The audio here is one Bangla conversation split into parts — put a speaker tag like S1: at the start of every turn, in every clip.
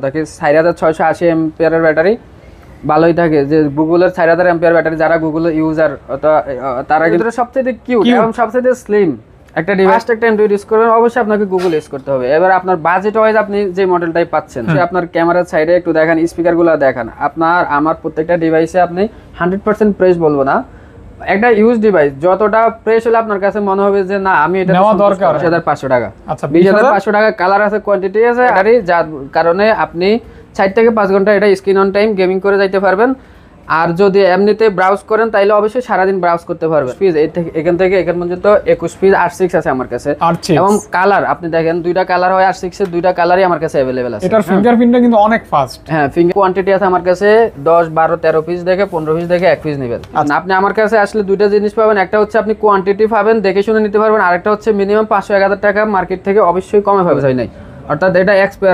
S1: থাকে 4680 এম্পিয়ারের ব্যাটারি ভালোই থাকে। যে গুগলের 4000 এম্পিয়ার ব্যাটারি যারা গুগল ইউজার তারা কিন্তু সবচেয়ে কিউট এবং সবচেয়ে স্লিম একটা ডিভাইস একটা ইন্ট্রোডিউস করবেন, অবশ্যই আপনাকে গুগল ইউজ করতে হবে। এবার আপনার বাজেট ওয়াইজ আপনি যে মডেলটাই পাচ্ছেন সে আপনার ক্যামেরার সাইডে একটু দেখেন, স্পিকারগুলো দেখেন। আমার প্রত্যেকটা ডিভাইসে আপনি 100% প্রেস বলবো না, একটা ইউজ ডিভাইস যতটা প্রেস হলে আপনার কাছে মনে হবে যে না আমি এটা নেওয়া দরকার 20500 টাকা। আচ্ছা 20500 টাকা কালার আছে, কোয়ান্টিটি আছে, যার কারণে আপনি 4 থেকে 5 ঘন্টা এটা স্ক্রিন অন টাইম গেমিং করে যাইতে পারবেন। আর যদি এমনিতে ব্রাউজ করেন তাহলে অবশ্যই সারাদিন ব্রাউজ করতে পারবেন। পিস এখান থেকে এখান পর্যন্ত 21 পিস R6 আছে আমার কাছে, এবং কালার আপনি দেখেন দুইটা কালার হয় R6 এর, দুইটা কালারই আমার কাছে अवेलेबल আছে।
S2: এটার ফিঙ্গারপ্রিন্টটা কিন্তু অনেক ফাস্ট।
S1: হ্যাঁ, ফিঙ্গার কোয়ান্টিটি আছে আমার কাছে 10 12 13 পিস দেখে 15 পিস দেখে 1 পিস নেবেন। আপনি আমার কাছে আসলে দুইটা জিনিস পাবেন, একটা হচ্ছে আপনি কোয়ান্টিটি পাবেন দেখে শুনে নিতে পারবেন, আরেকটা হচ্ছে মিনিমাম 500 1000 টাকা মার্কেট থেকে অবশ্যই কমে পাবে হয় নাই। অর্থাৎ এটা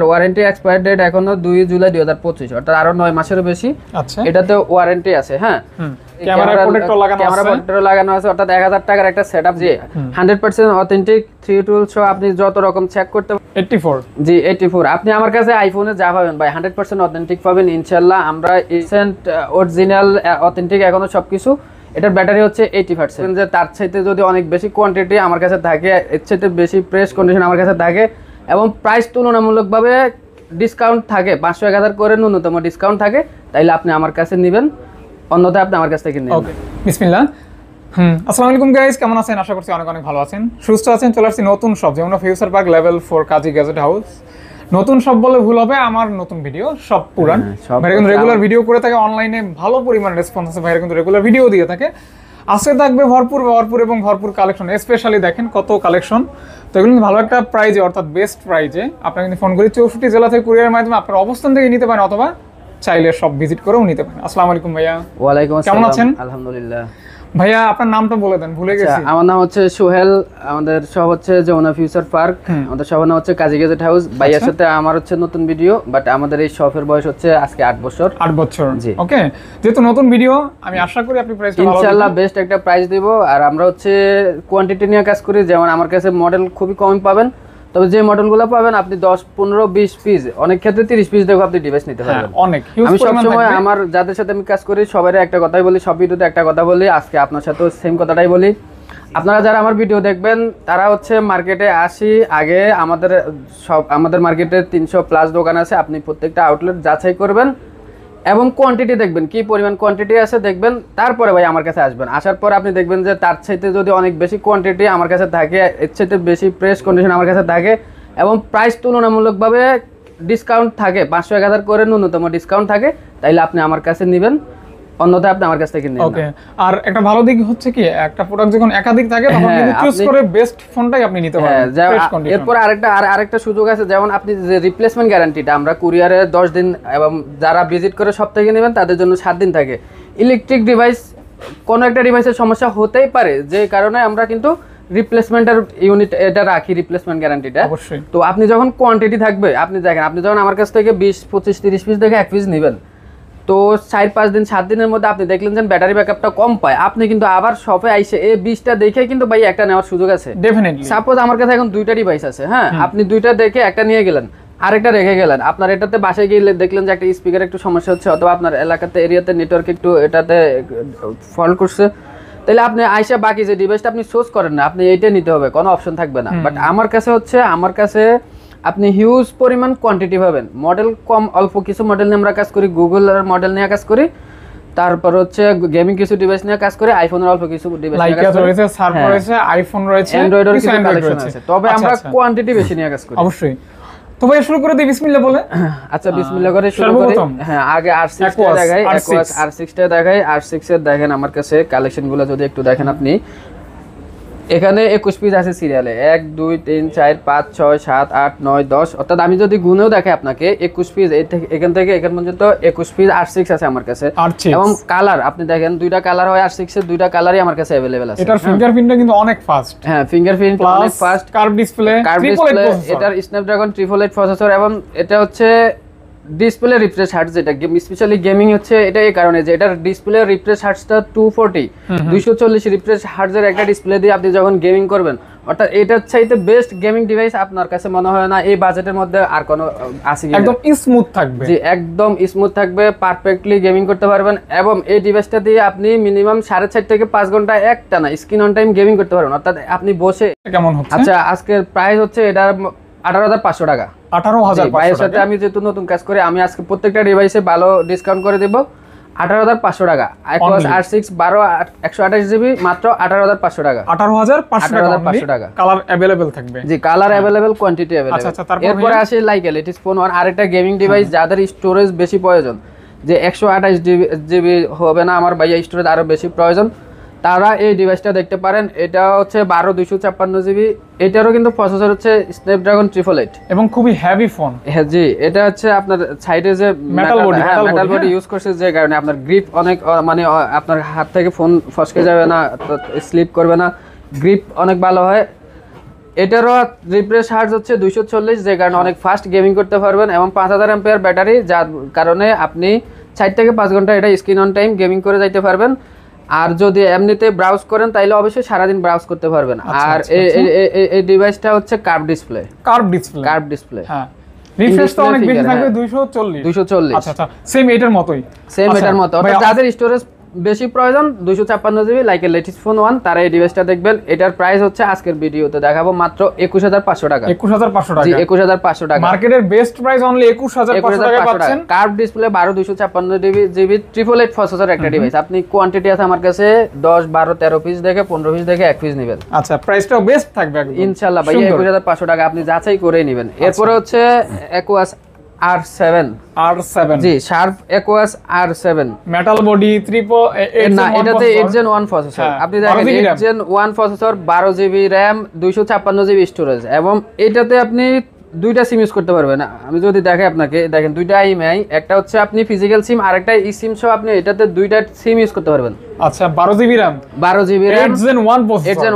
S1: ওয়ারেন্টি এক্সপায়ার ডেট এখনো 2 জুলাই 2025, অর্থাৎ আরো 9 মাসের বেশি।
S2: আচ্ছা,
S1: এটাতে ওয়ারেন্টি আছে। হ্যাঁ,
S2: ক্যামেরা প্রোটেক্টর
S1: লাগানো আছে, অর্থাৎ 1000 টাকার একটা সেটআপ, যে 100% অথেন্টিক 3 টুলস সহ আপনি যত রকম চেক করতে
S2: 84
S1: জি 84। আপনি আমার কাছে আইফোনে যা পাবেন ভাই 100% অথেন্টিক পাবেন ইনশাআল্লাহ। আমরা রিসেন্ট অরিজিনাল অথেন্টিক এখনো সবকিছু। এটার ব্যাটারি হচ্ছে 80%, যে তার চাইতে যদি অনেক বেশি কোয়ান্টিটি আমার কাছে থাকে, এর চাইতে বেশি প্রেস কন্ডিশন আমার কাছে থাকে, এবং প্রাইস তুলনামূলকভাবে ডিসকাউন্ট থাকে 500 1000 করে ন্যূনতম ডিসকাউন্ট থাকে, তাইলে আপনি আমার কাছে নেবেন, অন্যথায় আপনি আমার কাছ থেকে নেবেন।
S2: ওকে, বিসমিল্লাহ। আসসালামু আলাইকুম গাইস, কেমন আছেন? আশা করছি অনেক অনেক ভালো আছেন, সুস্থ আছেন। চলে আসছি নতুন শপ, যেমন ফিউচার পার্ক লেভেল 4 কাজী গ্যাজেট হাউস। নতুন শপ বলে ভুল হবে, আমার নতুন ভিডিও সব পুরান। ভাইরা কিন্তু রেগুলার ভিডিও করে থাকে, অনলাইনে ভালো পরিমাণ রেসপন্স আছে, ভাইরা কিন্তু রেগুলার ভিডিও দিয়ে থাকে। আজকে থাকবে ভরপুর এবং ভরপুর কালেকশন, স্পেশালি দেখেন কত কালেকশন। তো এগুলো ভালো একটা প্রাইজে, অর্থাৎ বেস্ট প্রাইজে আপনারা কিন্তু ফোন করে 64 জেলা থেকে কুরিয়ারের মাধ্যমে আপনার অবস্থান থেকে নিতে পারেন, অথবা চাইলে সব ভিজিট করেও নিতে পারেন। আসসালামু আলাইকুম ভাইয়া।
S1: ওয়ালাইকুম আসসালাম,
S2: কেমন আছেন?
S1: আলহামদুলিল্লাহ।
S2: ভাইয়া আপনার নামটা বলে দেন, ভুলে গেছি।
S1: আমার নাম হচ্ছে সোহেল, আমাদের শপ হচ্ছে যমুনা ফিউচার পার্ক, আমাদের শপের নাম হচ্ছে কাজী গ্যাজেট হাউস। ভাইয়ার সাথে আমার হচ্ছে নতুন ভিডিও, বাট আমাদের এই শপের বয়স হচ্ছে আজকে 8 বছর।
S2: 8 বছর,
S1: জি।
S2: ওকে, যেহেতু নতুন ভিডিও, আমি আশা করি আপনি প্রাইসটা ভালো
S1: ইনশাআল্লাহ বেস্ট একটা প্রাইস দেব। আর আমরা হচ্ছে কোয়ান্টিটি নিয়ে কাজ করি, যেমন আমার কাছে মডেল খুবই কম পাবেন, তবে যে মডেলগুলো পাবেন আপনি 10 15 20 পিস, অনেক ক্ষেত্রে 30 পিস দেখো আপনি ডিভাইস নিতে পারবেন।
S2: অনেক
S1: আমি সবসময় আমার যাদের সাথে আমি কাজ করি সবাই একটা কথাই বলি, সব ভিডিওতে একটা কথা বলি, আজকে আপনার সাথেও সেম কথাটাই বলি। আপনারা যারা আমার ভিডিও দেখবেন তারা হচ্ছে মার্কেটে আসি আগে, আমাদের মার্কেটে 300+ দোকান আছে, আপনি প্রত্যেকটা আউটলেট যাচাই করবেন এবং কোয়ান্টিটি দেখবেন, কি পরিমাণ কোয়ান্টিটি আছে দেখবেন, তারপরে ভাই আমার কাছে আসবেন। আসার পর আপনি দেখবেন যে তার চাইতে যদি অনেক বেশি কোয়ান্টিটি আমার কাছে থাকে, এর চাইতে বেশি প্রেস কন্ডিশন আমার কাছে থাকে, এবং প্রাইস তুলনামূলকভাবে ডিসকাউন্ট থাকে 500 1000 করে ন্যূনতম ডিসকাউন্ট থাকে, তাইলে আপনি আমার কাছে নেবেন, অন্যথায় আপনি আমার কাছ থেকে নেবেন।
S2: ওকে, আর একটা ভালো দিক হচ্ছে কি, একটা প্রোডাক্ট যখন একাধিক থাকে তখন কিন্তু চুজ করে বেস্ট ফোনটাই আপনি নিতে পারবেন।
S1: এরপর আরেকটা সুযোগ আছে, যেমন আপনি যে রিপ্লেসমেন্ট গ্যারান্টিটা আমরা কুরিয়ারে 10 দিন, এবং যারা ভিজিট করে সব থেকে নেবেন তাদের জন্য 7 দিন থাকে। ইলেকট্রিক ডিভাইস কোনো একটা ডিভাইসের সমস্যা হতেই পারে, যে কারণে আমরা কিন্তু রিপ্লেসমেন্টের ইউনিট এটা রাখি, রিপ্লেসমেন্ট গ্যারান্টিটা।
S2: অবশ্যই।
S1: তো আপনি যখন কোয়ান্টিটি থাকবে, আপনি দেখেন আপনি যখন আমার কাছ থেকে 20 25 30 পিস দেখে 1 পিস নেবেন, তো 4-5 দিন 7 দিনের মধ্যে আপনি দেখলেন যে ব্যাটারি ব্যাকআপটা কম পায়, আপনি কিন্তু আবার শপে আইসে এই 20টা দেখে কিন্তু ভাই একটা নেওয়ার সুযোগ আছে।
S2: ডেফিনেটলি।
S1: সাপোজ আমার কাছে এখন 2টা ডিভাইস আছে, হ্যাঁ, আপনি 2টা দেখে একটা নিয়ে গেলেন, আরেকটা রেখে গেলেন, আপনার এটাতে বাসায় গিয়ে দেখলেন যে একটা স্পিকার একটু সমস্যা হচ্ছে, অথবা আপনার এলাকাতে এরিয়াতে নেটওয়ার্ক একটু এটাতে ফল্ট করছে, তাহলে আপনি আইসা বাকি যে ডিভাইসটা আপনি চুজ করেন না, আপনি এইটা নিতে হবে, কোনো অপশন থাকবে না। বাট আমার কাছে আপনি হিউজ পরিমাণ কোয়ান্টিটি পাবেন, মডেল কম, অল্প কিছু মডেল নিয়ে আমরা কাজ করি, গুগলের মডেল নিয়ে কাজ করি, তারপর হচ্ছে গেমিং কিছু ডিভাইস নিয়ে কাজ করে, আইফোনের অল্প কিছু ডিভাইস নিয়ে কাজ করি,
S2: রয়েছে সার্ভ রয়েছে, আইফোন রয়েছে,
S1: অ্যান্ড্রয়েডের কিছু কালেকশন আছে, তবে আমরা কোয়ান্টিটি বেশি নিয়ে কাজ করি।
S2: অবশ্যই। তো ভাই শুরু করে দিই বিসমিল্লাহ বলে।
S1: আচ্ছা বিসমিল্লাহ করে শুরু করি। হ্যাঁ, আগে R6 টা দেখাই, R6 টা দেখাই। R6 এর দেখেন আমার কাছে কালেকশনগুলো যদি একটু দেখেন আপনি, এখানে 21 পিস আছে সিরিয়ালে, 1 2 3 4 5 6 7 8 9 10, অর্থাৎ আমি যদি গুনেও দেখাই আপনাকে 21 পিস, এখান থেকে এখান পর্যন্ত 21 পিস R6 আছে আমার কাছে, এবং কালার আপনি দেখেন দুইটা কালার হয় R6 এর, দুইটা কালারই আমার কাছে अवेलेबल আছে।
S2: এটার ফিঙ্গারপ্রিন্টটা কিন্তু অনেক ফাস্ট।
S1: হ্যাঁ, ফিঙ্গারপ্রিন্ট অনেক ফাস্ট,
S2: কার্ভ ডিসপ্লে,
S1: এটার স্ন্যাপড্রাগন 888 প্রসেসর, এবং এটা হচ্ছে ডিসপ্লে রিফ্রেশ হার্টজ, যেটা স্পেশালি গেমিং হচ্ছে এটা এই কারণে যে এটার ডিসপ্লে রিফ্রেশ হার্টজটা 240 240 রিফ্রেশ হার্টজের একটা ডিসপ্লে দিয়ে আপনি যখন গেমিং করবেন অর্থাৎ এটার চাইতে বেস্ট গেমিং ডিভাইস আপনার কাছে মনে হয় না এই বাজেটের মধ্যে আর কোনো আছে কি?
S2: একদম স্মুথ থাকবে।
S1: জি, একদম স্মুথ থাকবে, পারফেক্টলি গেমিং করতে পারবেন এবং এই ডিভাইসটা দিয়ে আপনি মিনিমাম 4.5 থেকে 5 ঘন্টা একটানা স্ক্রিন অন টাইম গেমিং করতে পারবেন। অর্থাৎ আপনি বসে
S2: কেমন হচ্ছে?
S1: আচ্ছা, আজকের প্রাইস হচ্ছে এটার 18,500 টাকা।
S2: 18,500
S1: ভাইয়ের সাথে আমি যেহেতু নতুন কাজ করি, আমি আজকে প্রত্যেকটা ডিভাইসে ভালো ডিসকাউন্ট করে দেব। 18,500 টাকা। iQOS R6 12 128 জিবি মাত্র 18,500 টাকা।
S2: 18,500 টাকা। কালার अवेलेबल থাকবে।
S1: জি, কালার अवेलेबल, কোয়ান্টিটি अवेलेबल।
S2: আচ্ছা, তারপর
S1: এরপর আসে লাইকেল, ইট ইজ ফোন ওয়ান, আরেকটা গেমিং ডিভাইস যাদের স্টোরেজ বেশি প্রয়োজন, যে 128 জিবি হবে না আমার ভাইয়া, স্টোরেজ আরো বেশি প্রয়োজন, তারা এই ডিভাইসটা দেখতে পারেন। এটা হচ্ছে 12 256 জিবি। এটারও কিন্তু প্রসেসর হচ্ছে স্ন্যাপড্রাগন 888
S2: এবং খুবই হেভি ফোন।
S1: হ্যাঁ জি, এটা হচ্ছে আপনার সাইডে যে মেটাল বডি ইউজ করছে, যে কারণে আপনার গ্রিপ অনেক মানে আপনার হাত থেকে ফোন ফসকে যাবে না, স্লিপ করবে না, গ্রিপ অনেক ভালো হয়। এটারও রিফ্রেশ হার্জ হচ্ছে 240, যে কারণে অনেক ফাস্ট গেমিং করতে পারবেন এবং 5000 এমপিআর ব্যাটারি, যার কারণে আপনি 4 থেকে 5 ঘন্টা এটা স্ক্রিন অন টাইম গেমিং করে যাইতে পারবেন। আর যদি এমনিতে ব্রাউজ করেন তাইলে অবশ্যই সারাদিন ব্রাউজ করতে পারবেন। আর এই ডিভাইসটা হচ্ছে কার্ভ ডিসপ্লে।
S2: হ্যাঁ, রিফ্রেশ তো অনেক বেশি থাকবে, 240। আচ্ছা, সেম এটার মতোই,
S1: সেম এটার মতো। অর্থাৎ যাদের স্টোরেজ বেশি প্রয়োজন 256 জিবি লাইকের লেটেস্ট ফোন ওয়ান, তারা এই ডিভাইসটা দেখবেন। এটার প্রাইস হচ্ছে আজকের ভিডিওতে দেখাবো মাত্র 21,500 টাকা।
S2: 21,500 টাকা।
S1: জি, 21,500 টাকা।
S2: মার্কেটের বেস্ট প্রাইস অনলি 21,500 টাকা পাচ্ছেন।
S1: কার্ভ ডিসপ্লে 12 256 জিবি 888 প্রসেসর একটা ডিভাইস। আপনি কোয়ান্টিটি আছে আমার কাছে 10 12 13 পিস দেখে 15 পিস দেখে 1 পিস নেবেন।
S2: আচ্ছা, প্রাইসটাও বেস্ট থাকবে একদম
S1: ইনশাআল্লাহ ভাই, 21,500 টাকা আপনি যাচাই করেই নেবেন। এরপরে হচ্ছে iQOS R7
S2: জি,
S1: sharp iQOS R7
S2: metal body
S1: না, এটাতে 8 Gen 1 প্রসেসর। আপনি দেখেন 8 Gen 1 processor, 12 GB RAM, 256 GB storage এবং এটাতে আপনি দুইটা সিম ইউজ করতে পারবেন। আমি যদি দেখাই আপনাকে, দেখেন দুইটা IMEI, একটা হচ্ছে আপনি ফিজিক্যাল সিম, আরেকটা ই সিম সহ আপনি এটাতে দুইটা সিম ইউজ করতে পারবেন।
S2: আচ্ছা, 12 জিবি RAM
S1: 8 Gen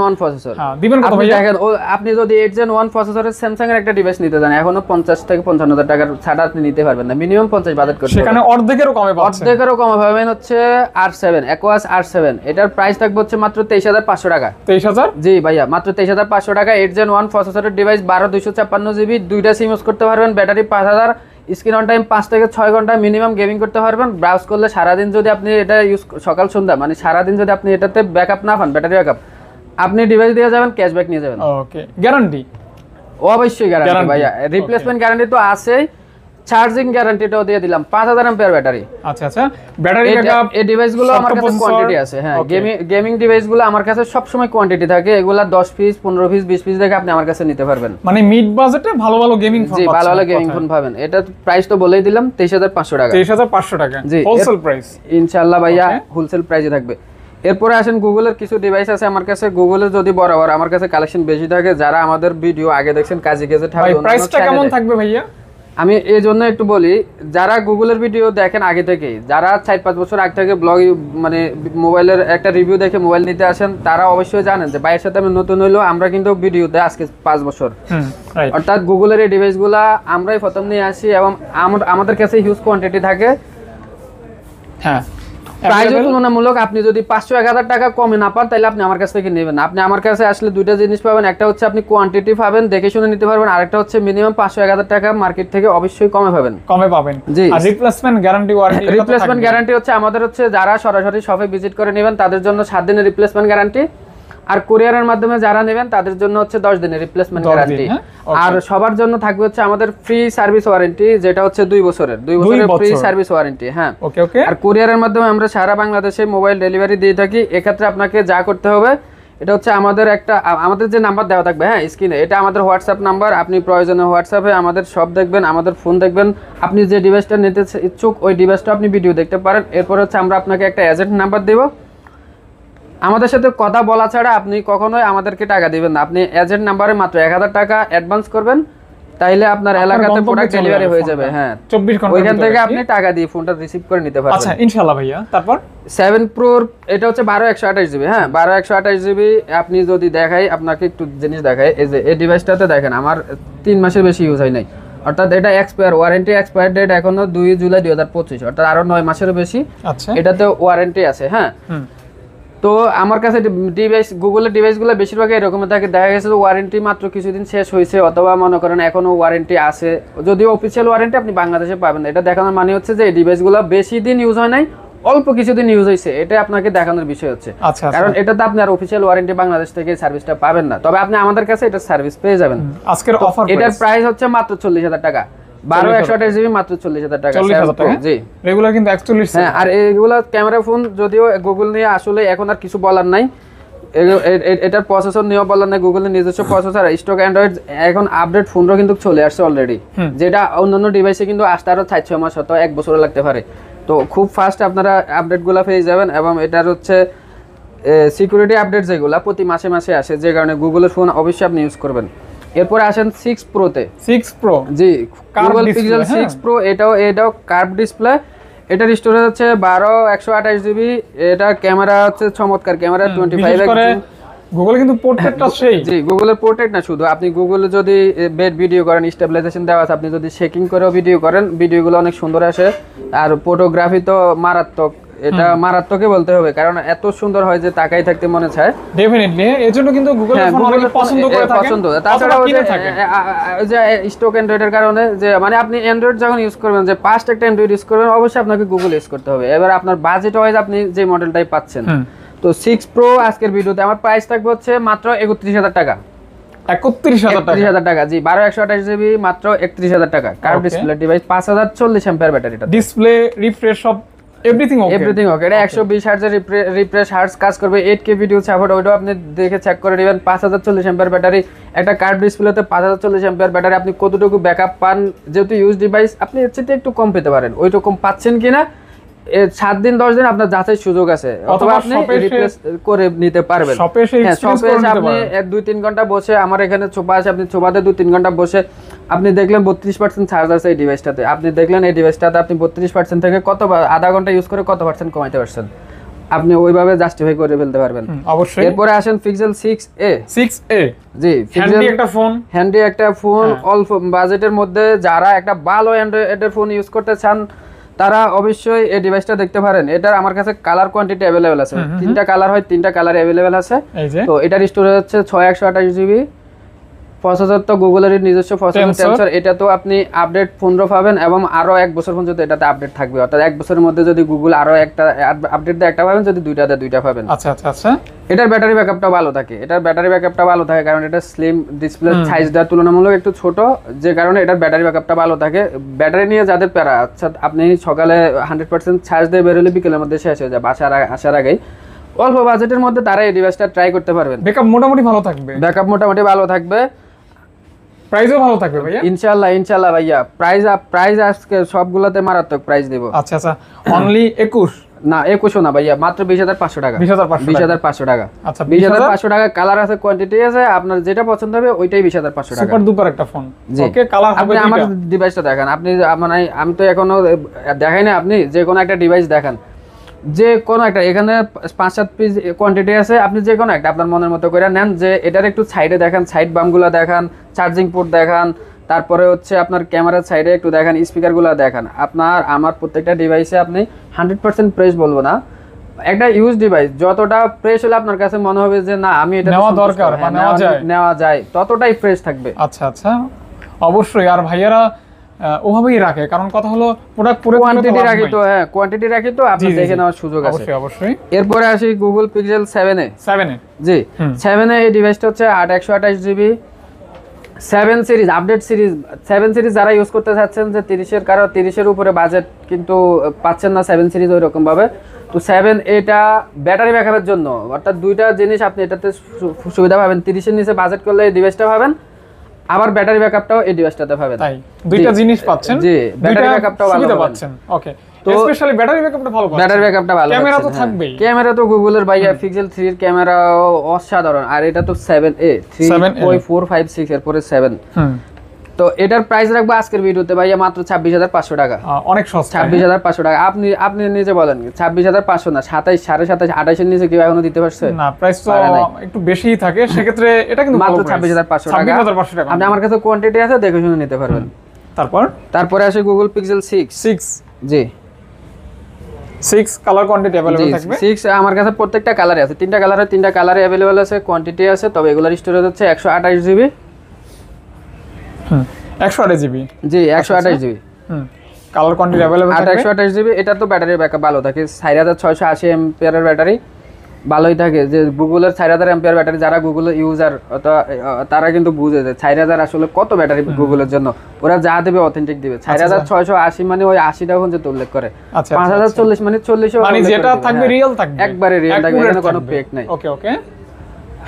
S1: 1 প্রসেসর।
S2: হ্যাঁ, দিবেন কত ভাই?
S1: দেখেন আপনি যদি 8 Gen 1 প্রসেসরের স্যামসাং এর একটা ডিভাইস নিতে যান, এখনো 50 থেকে 55,000 টাকার ছাড়া আপনি নিতে পারবেন না, মিনিমাম 50 বাজেট করতে হবে।
S2: সেখানে অর্ধেকেরও কমে পাচ্ছেন।
S1: অর্ধেকেরও কমে পাবেন হচ্ছে R7 iQOS R7। এটার প্রাইস থাকবে হচ্ছে মাত্র 23,500 টাকা।
S2: 23,000?
S1: জি ভাইয়া, মাত্র 23,500 টাকা। 8 Gen 1 প্রসেসরের ডিভাইস, 12 256 জিবি, দুইটা সিম ইউজ করতে পারবেন, ব্যাটারি 5000, স্ক্রিন অন টাইম 5 থেকে 6 ঘন্টা মিনিমাম গেমিং করতে পারবেন। ব্রাউজ করলে সারাদিন যদি আপনি এটা ইউজ সকাল সন্ধ্যা মানে সারাদিন যদি আপনি এটাতে ব্যাকআপ না পান, ব্যাটারি ব্যাকআপ, আপনি ডিভাইস দিয়ে যাবেন, ক্যাশব্যাক নিয়ে যাবেন।
S2: ওকে, গ্যারান্টি?
S1: অবশ্যই গ্যারান্টি ভাইয়া, রিপ্লেসমেন্ট গ্যারান্টি তো আছেই, চার্জিং গ্যারান্টিটাও দিয়ে দিলাম, 5000 এমপিআর ব্যাটারি।
S2: আচ্ছা, ব্যাটারি ব্যাকআপ।
S1: এই ডিভাইসগুলো আমার কাছে কোয়ান্টিটি আছে। হ্যাঁ, গেমিং ডিভাইসগুলো আমার কাছে সব সময় কোয়ান্টিটি থাকে। এগুলা 10 পিস 15 পিস 20 পিস দেখে আপনি আমার কাছে নিতে পারবেন।
S2: মানে মিড বাজেটে ভালো ভালো গেমিং ফোন পাচ্ছেন।
S1: জি, ভালো ভালো গেমিং ফোন পাবেন। এটা প্রাইস তো বলেই দিলাম, 23,500 টাকা।
S2: 23,500 টাকা হোলসেল প্রাইস
S1: ইনশাআল্লাহ ভাইয়া, হোলসেল প্রাইসে থাকবে। এরপরে আসেন গুগলের কিছু ডিভাইস আছে আমার কাছে। গুগলের যদি বরাবর আমার কাছে কালেকশন বেশি থাকে, যারা আমাদের ভিডিও আগে দেখছেন কাজী গেজেট হাউস,
S2: প্রাইসটা কেমন থাকবে ভাইয়া?
S1: আমি এই জন্য একটু বলি, যারা গুগলের ভিডিও দেখেন আগে থেকে, যারা 4-5 বছর আগে থেকে ব্লগ মানে মোবাইলের একটা রিভিউ দেখে মোবাইল নিতে আসেন, তারা অবশ্যই জানেন যে ভাইয়ের সাথে আমি নতুন হইলেও আমরা কিন্তু ভিডিওতে আজকে 5 বছর, অর্থাৎ গুগলের এই ডিভাইসগুলা আমরাই প্রথম নিয়ে আসি এবং আমাদের কাছে হিউজ কোয়ান্টিটি থাকে।
S2: হ্যাঁ,
S1: প্রাইসও তুলনামূলক। আপনি যদি 500-1000 টাকা কমে না পান, তাহলে আপনি আমার কাছ থেকে নেবেন। আপনি আমার কাছে আসলে দুইটা জিনিস পাবেন, একটা হচ্ছে আপনি কোয়ান্টিটি পাবেন, দেখে শুনে নিতে পারবেন, আরেকটা হচ্ছে মিনিমাম 500-1000 টাকা মার্কেট থেকে অবশ্যই কমে পাবেন।
S2: জি, আর replacement guarantee warranty?
S1: Replacement guarantee হচ্ছে আমাদের হচ্ছে যারা সরাসরি শপে ভিজিট করে নেবেন তাদের জন্য 7 দিনের রিপ্লেসমেন্ট গ্যারান্টি, আর কুরিয়ারের মাধ্যমে যারা নেবেন তাদের জন্য হচ্ছে 10 দিনের রিপ্লেসমেন্ট গ্যারান্টি। আর সবার জন্য থাকবে হচ্ছে আমাদের ফ্রি সার্ভিস ওয়ারেন্টি, যেটা হচ্ছে 2 বছরের ফ্রি সার্ভিস ওয়ারেন্টি। হ্যাঁ,
S2: ওকে।
S1: আর কুরিয়ারের মাধ্যমে আমরা সারা বাংলাদেশে মোবাইল ডেলিভারি দিয়ে থাকি। এক্ষেত্রে আপনাকে যা করতে হবে, এটা হচ্ছে আমাদের যে নাম্বার দেওয়া থাকবে, হ্যাঁ স্ক্রিনে, এটা আমাদের হোয়াটসঅ্যাপ নাম্বার। আপনি প্রয়োজনে হোয়াটসঅ্যাপে আমাদের সব দেখবেন, আমাদের ফোন দেখবেন, আপনি যে ডিভাইসটা নিতে ইচ্ছুক ওই ডিভাইসটা আপনি ভিডিও দেখতে পারেন। এরপর হচ্ছে আমরা আপনাকে একটা এজেন্ট নাম্বার দেব। আমাদের সাথে কথা বলা ছাড়া আপনি কখনোই আমাদেরকে টাকা দিবেন না। আপনি এজেন্ট নাম্বারে মাত্র 1000 টাকা অ্যাডভান্স করবেন, তাইলে আপনার এলাকাতে প্রোডাক্ট ডেলিভারি হয়ে যাবে। হ্যাঁ,
S2: 24 ঘন্টা
S1: ওইখান থেকে আপনি টাকা দিয়ে ফোনটা রিসিভ করে নিতে পারবেন।
S2: আচ্ছা, ইনশাআল্লাহ ভাইয়া। তারপর
S1: 7 Pro, এটা হচ্ছে 12 128 জিবি। হ্যাঁ, 12 128 জিবি। আপনি যদি দেখাই, আপনাকে একটু জিনিস দেখাই, এই যে এই ডিভাইসটাতে দেখেন আমার 3 মাসের বেশি ইউজ হয় নাই, অর্থাৎ এটা ওয়ারেন্টি এক্সপায়ার ডেট এখনো 2 জুলাই 2025, অর্থাৎ আরো 9 মাসের বেশি।
S2: আচ্ছা,
S1: এটাতে ওয়ারেন্টি আছে। হ্যাঁ, তো আমার কাছে ডিভাইস গুগলের ডিভাইসগুলো বেশিরভাগ এরকম থাকে, দেখা গেছে যে ওয়ারেন্টি মাত্র কিছুদিন শেষ হয়েছে অথবা মনে করেন এখনো ওয়ারেন্টি আছে, যদিও অফিসিয়াল ওয়ারেন্টি আপনি বাংলাদেশে পাবেন না। এটা দেখানোর মানে হচ্ছে যে এই ডিভাইসগুলো বেশি দিন ইউজ হয় নাই, অল্প কিছুদিন ইউজ হয়েছে, এটা আপনাকে দেখানোর বিষয় হচ্ছে।
S2: আচ্ছা,
S1: কারণ এটাতে আপনি আর অফিসিয়াল ওয়ারেন্টি বাংলাদেশ থেকে সার্ভিসটা পাবেন না, তবে আপনি আমাদের কাছে এটা সার্ভিস পেয়ে যাবেন।
S2: আজকের অফার
S1: এটার প্রাইস হচ্ছে মাত্র 40,000 টাকা, 12/128GB মাত্র 40,000 টাকা।
S2: 40,000 টাকা
S1: জি
S2: রেগুলার কিন্তু 41।
S1: হ্যাঁ, আর এইগুলা ক্যামেরা ফোন, যদিও গুগল নিয়ে আসলে এখন আর কিছু বলার নাই, এটার প্রসেসর নিয়েও বলার নাই, গুগলের নিজস্ব প্রসেসর, স্টক অ্যান্ড্রয়েড এখন আপডেট ফোনও কিন্তু চলে আসছে অলরেডি, যেটা অন্যান্য ডিভাইসে কিন্তু আসতে আরো 4-6 মাস হতো, 1 বছরও লাগতে পারে। তো খুব ফাস্ট আপনারা আপডেটগুলো পেয়ে যাবেন, এবং এটার হচ্ছে সিকিউরিটি আপডেট যেগুলো প্রতি মাসে মাসে আসে, যে কারণে গুগলের ফোন অবশ্যই আপনি ইউজ করবেন। এরপরে আসেন 6 প্রোতে।
S2: 6 প্রো
S1: জি, গুগল পিক্সেল 6 প্রো, এটাও কার্ভ ডিসপ্লে, এটার স্টোরেজ হচ্ছে 12/128GB, এটা ক্যামেরা হচ্ছে চমৎকার ক্যামেরা 25x।
S2: গুগল কিন্তু পোর্ট্রেটটা সেই।
S1: জি, গুগলের পোর্ট্রেট না শুধু, আপনি গুগলে যদি বেড ভিডিও করেন, স্টেবিলাইজেশন দেওয়া আছে, আপনি যদি শেকিং করেও ভিডিও করেন, ভিডিওগুলো অনেক সুন্দর আসে। আর ফটোগ্রাফি তো মারাত্মক, এটা মারাত্মকই বলতে হবে, কারণ এত সুন্দর হয় যে তাকাই থাকতে মনে চায়।
S2: ডেফিনেটলি এজন্য কিন্তু গুগল ফোন অনেক পছন্দ করে থাকে,
S1: পছন্দ। তাছাড়া ওই যে স্টক অ্যান্ড্রয়েডের কারণে, যে মানে আপনি অ্যান্ড্রয়েড যখন ইউজ করবেন, যে পাস্ট একটা অ্যান্ড্রয়েড ইউজ করবেন, অবশ্যই আপনাকে গুগল ইউজ করতে হবে। এবার আপনার বাজেট ওয়াইজ আপনি যে মডেলটাই পাচ্ছেন। তো 6 প্রো আজকের ভিডিওতে আমার প্রাইস থাকবে হচ্ছে মাত্র 31,000 টাকা।
S2: 31,000
S1: টাকা। জি, 12/128GB মাত্র 31,000 টাকা। কার্ভ ডিসপ্লে ডিভাইস, 5040 অ্যাম্পিয়ার ব্যাটারিটা।
S2: ডিসপ্লে রিফ্রেশ সব এভরিথিং
S1: ওকে। এটা 120 হার্টজের রিফ্রেশ হার্টজ কাজ করবে, 8K ভিডিও সাপোর্ট, ওইটাও আপনি দেখে চেক করে নেবেন। 5040 অ্যাম্পিয়ার ব্যাটারি, একটা কার্ভ ডিসপ্লেতে 5040 অ্যাম্পিয়ার ব্যাটারি, আপনি কতটুকু ব্যাকআপ পান, যেহেতু ইউজ ডিভাইস আপনি এর চেয়ে একটু কম পেতে পারেন, ওইরকম পাচ্ছেন কিনা 7 দিন 10 দিন আপনার যাচাই সুযোগ আছে, অথবা আপনি রিপ্লেস করে নিতে পারবেন।
S2: শপে এসে
S1: আপনি 1-2-3 ঘন্টা বসে, আমার এখানে ছোপা আছে, আপনি ছোপাতে 2-3 ঘন্টা বসে আপনি দেখলেন 32% চার্জ আছে এই ডিভাইসটাতে, আপনি দেখলেন এই ডিভাইসটাতে আপনি 32% থেকে কত আধা ঘন্টা ইউজ করে কত পার্সেন্ট কমাইতে পারছেন, আপনি ওইভাবে জাস্টিফাই করে ফেলতে পারবেন।
S2: অবশ্যই।
S1: এরপরে আসেন পিক্সেল 6a। জি, হ্যান্ডি একটা ফোন, অল্প বাজেটের মধ্যে যারা একটা ভালো অ্যান্ড্রয়েডের ফোন ইউজ করতে চান, তারা অবশ্যই এই ডিভাইসটা দেখতে পারেন। এটার আমার কাছে কালার কোয়ান্টিটি अवेलेबल আছে, 3টা কালার হয়, 3টা কালার अवेलेबल আছে। তো এটার স্টোরেজ হচ্ছে 6/128GB, প্রসেসর তো গুগলের নিজস্ব প্রসেসর টেনসর, এটা তো আপনি আপডেট 15 পাবেন, এবং আরো 1 বছর পর্যন্ত এটাতে আপডেট থাকবে, অর্থাৎ 1 বছরের মধ্যে যদি গুগল আরো একটা আপডেট দেয় একটা পাবেন, যদি দুইটা পাবেন।
S2: আচ্ছা।
S1: এটার ব্যাটারি ব্যাকআপটা ভালো থাকে, কারণ এটা স্লিম ডিসপ্লে, সাইজটা তুলনামূলক একটু ছোট, যে কারণে এটার ব্যাটারি ব্যাকআপটা ভালো থাকে। ব্যাটারি নিয়ে যাদের প্যারা, আচ্ছা আপনি সকালে 100% চার্জ দিয়ে বেরোলে বিকেলের মধ্যে শেষ হয়ে যায়, আসার আগেই, অল্প বাজেটের মধ্যে তারা এই ডিভাইসটা ট্রাই করতে পারবেন।
S2: ব্যাকআপ মোটামুটি ভালো থাকবে, প্রাইসও ভালো থাকবে ভাইয়া,
S1: ইনশাআল্লাহ ভাইয়া। প্রাইস আজকে সবগুলোতে মারাত্মক প্রাইস দেব।
S2: আচ্ছা, অনলি 21
S1: না, 21 না ভাইয়া, মাত্র 20,500 টাকা। 20,500 টাকা।
S2: আচ্ছা,
S1: 20,500 টাকা। কালার আছে, কোয়ান্টিটি আছে, আপনার যেটা পছন্দ হবে ওইটাই 20,500 টাকা।
S2: সুপার ডুপার একটা ফোন। ওকে, কালার হবে।
S1: আপনি আমার ডিভাইসটা দেখান, আপনি মানে আমি তো এখনো দেখাই না, আপনি যে কোনো একটা ডিভাইস দেখান, যে কোনো একটা, এখানে 5-7 পিস কোয়ান্টিটি আছে, আপনি যে কোনো একটা আপনার মনের মতো করে নেন, যে এটার একটু সাইডে দেখান, সাইড বামগুলো দেখান, চার্জিং পোর্ট দেখান, তারপরে হচ্ছে আপনার ক্যামেরার সাইডে একটু দেখান, স্পিকারগুলো দেখান। আমার প্রত্যেকটা ডিভাইসে আপনি 100% প্রেস বলবো না, একটা ইউজ ডিভাইস যতটা ফ্রেশ হলে আপনার কাছে মনে হবে যে না আমি এটা
S2: নেওয়া দরকার বা
S1: নেওয়া যায়, ততটাই ফ্রেশ থাকবে।
S2: আচ্ছা, অবশ্যই। আর ভাইয়ারা ওভাবেই রাখে, কারণ কথা হলো প্রোডাক্ট পুরো
S1: কোয়ান্টিটি রাখি তো আপনি দেখে নেওয়ার সুযোগ আছে।
S2: অবশ্যই।
S1: এরপরে আসি গুগল পিক্সেল 7a। জি, 7a এই ডিভাইসটা হচ্ছে 8/128GB 7 series, update series. 7 series যারা ইউজ করতে চাচ্ছেন, যে 30-এর উপরে বাজেট কিন্তু পাচ্ছেন না 7 সিরিজ ওই রকম ভাবে, তো 7 এটা ব্যাটারি ব্যাকআপের জন্য, অর্থাৎ দুইটা জিনিস আপনি এটাতে সুবিধা পাবেন। 30-এর নিচে বাজেট করলে এই ডিভাইসটা পাবেন, আবার ব্যাটারি ব্যাকআপটাও এই ডিভাইসটাতে পাবেন।
S2: তাই দুইটা জিনিস পাচ্ছেন।
S1: জি, ব্যাটারি ব্যাকআপটাও ভালো
S2: পাচ্ছেন। ওকে, তো স্পেশালি ব্যাটারি ব্যাকআপটা ভালো পাচ্ছেন।
S1: ব্যাটারি ব্যাকআপটা ভালো,
S2: ক্যামেরা তো থাকবেই।
S1: ক্যামেরা তো গুগলের ভাইয়া পিক্সেল 3 এর ক্যামেরা অসাধারণ, আর এটা তো 7a 3.456 এর পরে 7। তো এটার প্রাইস রাখবো আজকের ভিডিওতে ভাইয়া মাত্র 26,500 টাকা।
S2: অনেক সস্তা।
S1: 26,500 টাকা। আপনি নিজে বলেন 26,500 না, 27, 27.5, 28 এর নিচে কি এখনো দিতে পারছে?
S2: না, প্রাইস তো একটু বেশিই থাকে, সেক্ষেত্রে এটা কিন্তু
S1: মাত্র 26,500 টাকা।
S2: 26,500 টাকা।
S1: আপনি আমার কাছে কোয়ান্টিটি আছে, দেখে শুনে নিতে পারবেন।
S2: তারপরে
S1: আসে গুগল পিক্সেল 6।
S2: জি, 6 কালার কোয়ান্টিটি अवेलेबल থাকবে।
S1: 6 আমার কাছে প্রত্যেকটা কালারে আছে, তিনটা কালারে अवेलेबल আছে, কোয়ান্টিটি আছে, তবে এগুলোর স্টোরেজ হচ্ছে 128 জিবি।
S2: 128 জিবি,
S1: জি 128 জিবি।
S2: কালার কোয়ান্টিটি अवेलेबल থাকবে
S1: 128 জিবি। এটা তো ব্যাটারি ব্যাকআপ ভালো থাকে, 4680 এমপিআর ব্যাটারি ভালোই থাকে। যে গুগলের 4000 এমপিআর ব্যাটারি, যারা গুগল ইউজার তারা কিন্তু বুঝে যে 4000 আসলে কত ব্যাটারি গুগলের জন্য, ওরা যা দেবে অথেন্টিক দিবে। 4680 মানে ওই 80টা ফোন যেটা উল্লেখ করে, 5040 মানে 40
S2: মানে যেটা থাকবে রিয়েল থাকবে,
S1: একবারে রিয়েল থাকবে, এখানে কোনো ফেক নাই।
S2: ওকে ওকে,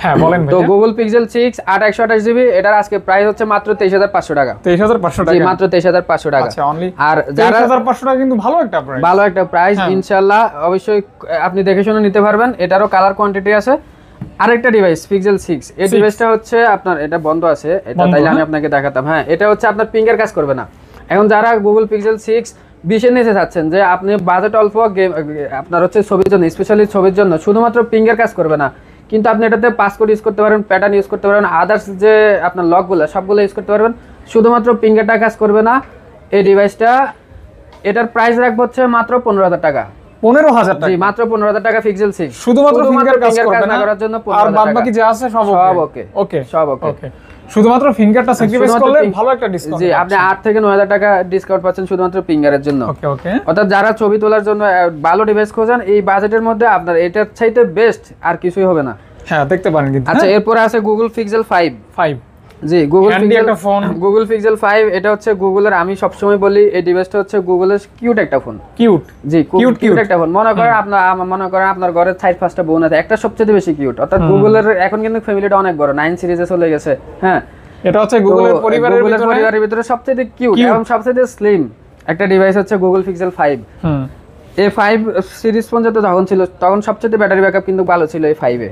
S2: হ্যাঁ বলেন ভাই।
S1: তো গুগল পিক্সেল 6 828 জিবি, এটার আজকে প্রাইস হচ্ছে মাত্র 23500 টাকা।
S2: 23500 টাকা,
S1: জি মাত্র 23500 টাকা।
S2: আচ্ছা অনলি।
S1: আর
S2: 23500 টাকা কিন্তু ভালো একটা প্রাইস,
S1: ভালো একটা প্রাইস ইনশাআল্লাহ। অবশ্যই আপনি দেখে শুনে নিতে পারবেন। এটারও কালার কোয়ান্টিটি আছে। আরেকটা ডিভাইস পিক্সেল 6, এই ডিভাইসটা হচ্ছে আপনার, এটা বন্ধ আছে, এটা তাইলে আমি আপনাকে দেখাতাম। হ্যাঁ, এটা হচ্ছে আপনার পিঙ্গের কাজ করবে না। এখন যারা গুগল পিক্সেল 6 20 নিতে চাচ্ছেন, যে আপনি বাজেট অল্প, গেম আপনার হচ্ছে ছবির জন্য, স্পেশালি ছবির জন্য শুধুমাত্র পিঙ্গের কাজ করবে না, কিন্তু আপনি এটাতে পাসকোড ইউজ করতে পারবেন, প্যাটার্ন ইউজ করতে পারবেন, আদার্স যে আপনার লকগুলো সবগুলো ইউজ করতে পারবেন, শুধুমাত্র পিঙ্গেরটা কাজ করবে না এই ডিভাইসটা। এটার প্রাইস রাখবো হচ্ছে মাত্র 15000 টাকা।
S2: 15000 টাকা,
S1: জি মাত্র 15000 টাকা পিক্সেল 6,
S2: শুধুমাত্র ফিঙ্গার কাজ করবে না
S1: করার জন্য।
S2: আর বাদ বাকি যা আছে সব
S1: ওকে
S2: ওকে
S1: সব ওকে।
S2: ওকে, শুধুমাত্র ফিঙ্গারটা স্যাক্রিফাইস করলে ভালো একটা ডিসকাউন্ট।
S1: জি আপনি 8 থেকে 9000 টাকা ডিসকাউন্ট পাচ্ছেন শুধুমাত্র ফিঙ্গারের জন্য।
S2: ওকে ওকে,
S1: অর্থাৎ যারা ছবি তোলার জন্য ভালো ডিভাইস খোঁজেন, এই বাজেটের মধ্যে আপনার এটার চাইতে বেস্ট আর কিছুই হবে না।
S2: হ্যাঁ দেখতে পারেন কিন্তু।
S1: আচ্ছা এরপর আছে গুগল পিক্সেল 5। জি গুগল পিক্সেল 5, এটা হচ্ছে গুগলের, আমি সবসময় বলি এই ডিভাইসটা হচ্ছে গুগলের কিউট একটা ফোন।
S2: কিউট,
S1: জি কিউট একটা ফোন। মনে করেন আপনার ঘরে 4-5টা বোন আছে, একটা সবচেয়ে বেশি কিউট। অর্থাৎ গুগলের এখন কিন্তু ফ্যামিলিটা অনেক বড়, 9 সিরিজে চলে গেছে। হ্যাঁ,
S2: এটা হচ্ছে গুগলের পরিবারের
S1: ভিতরে সবচেয়ে কিউট এবং সবচেয়ে স্লিম একটা ডিভাইস হচ্ছে গুগল পিক্সেল 5। এই 5 সিরিজ ফোন যখন ছিল তখন সবচেয়ে ব্যাটারি ব্যাকআপ কিন্তু ভালো ছিল এই 5-এ।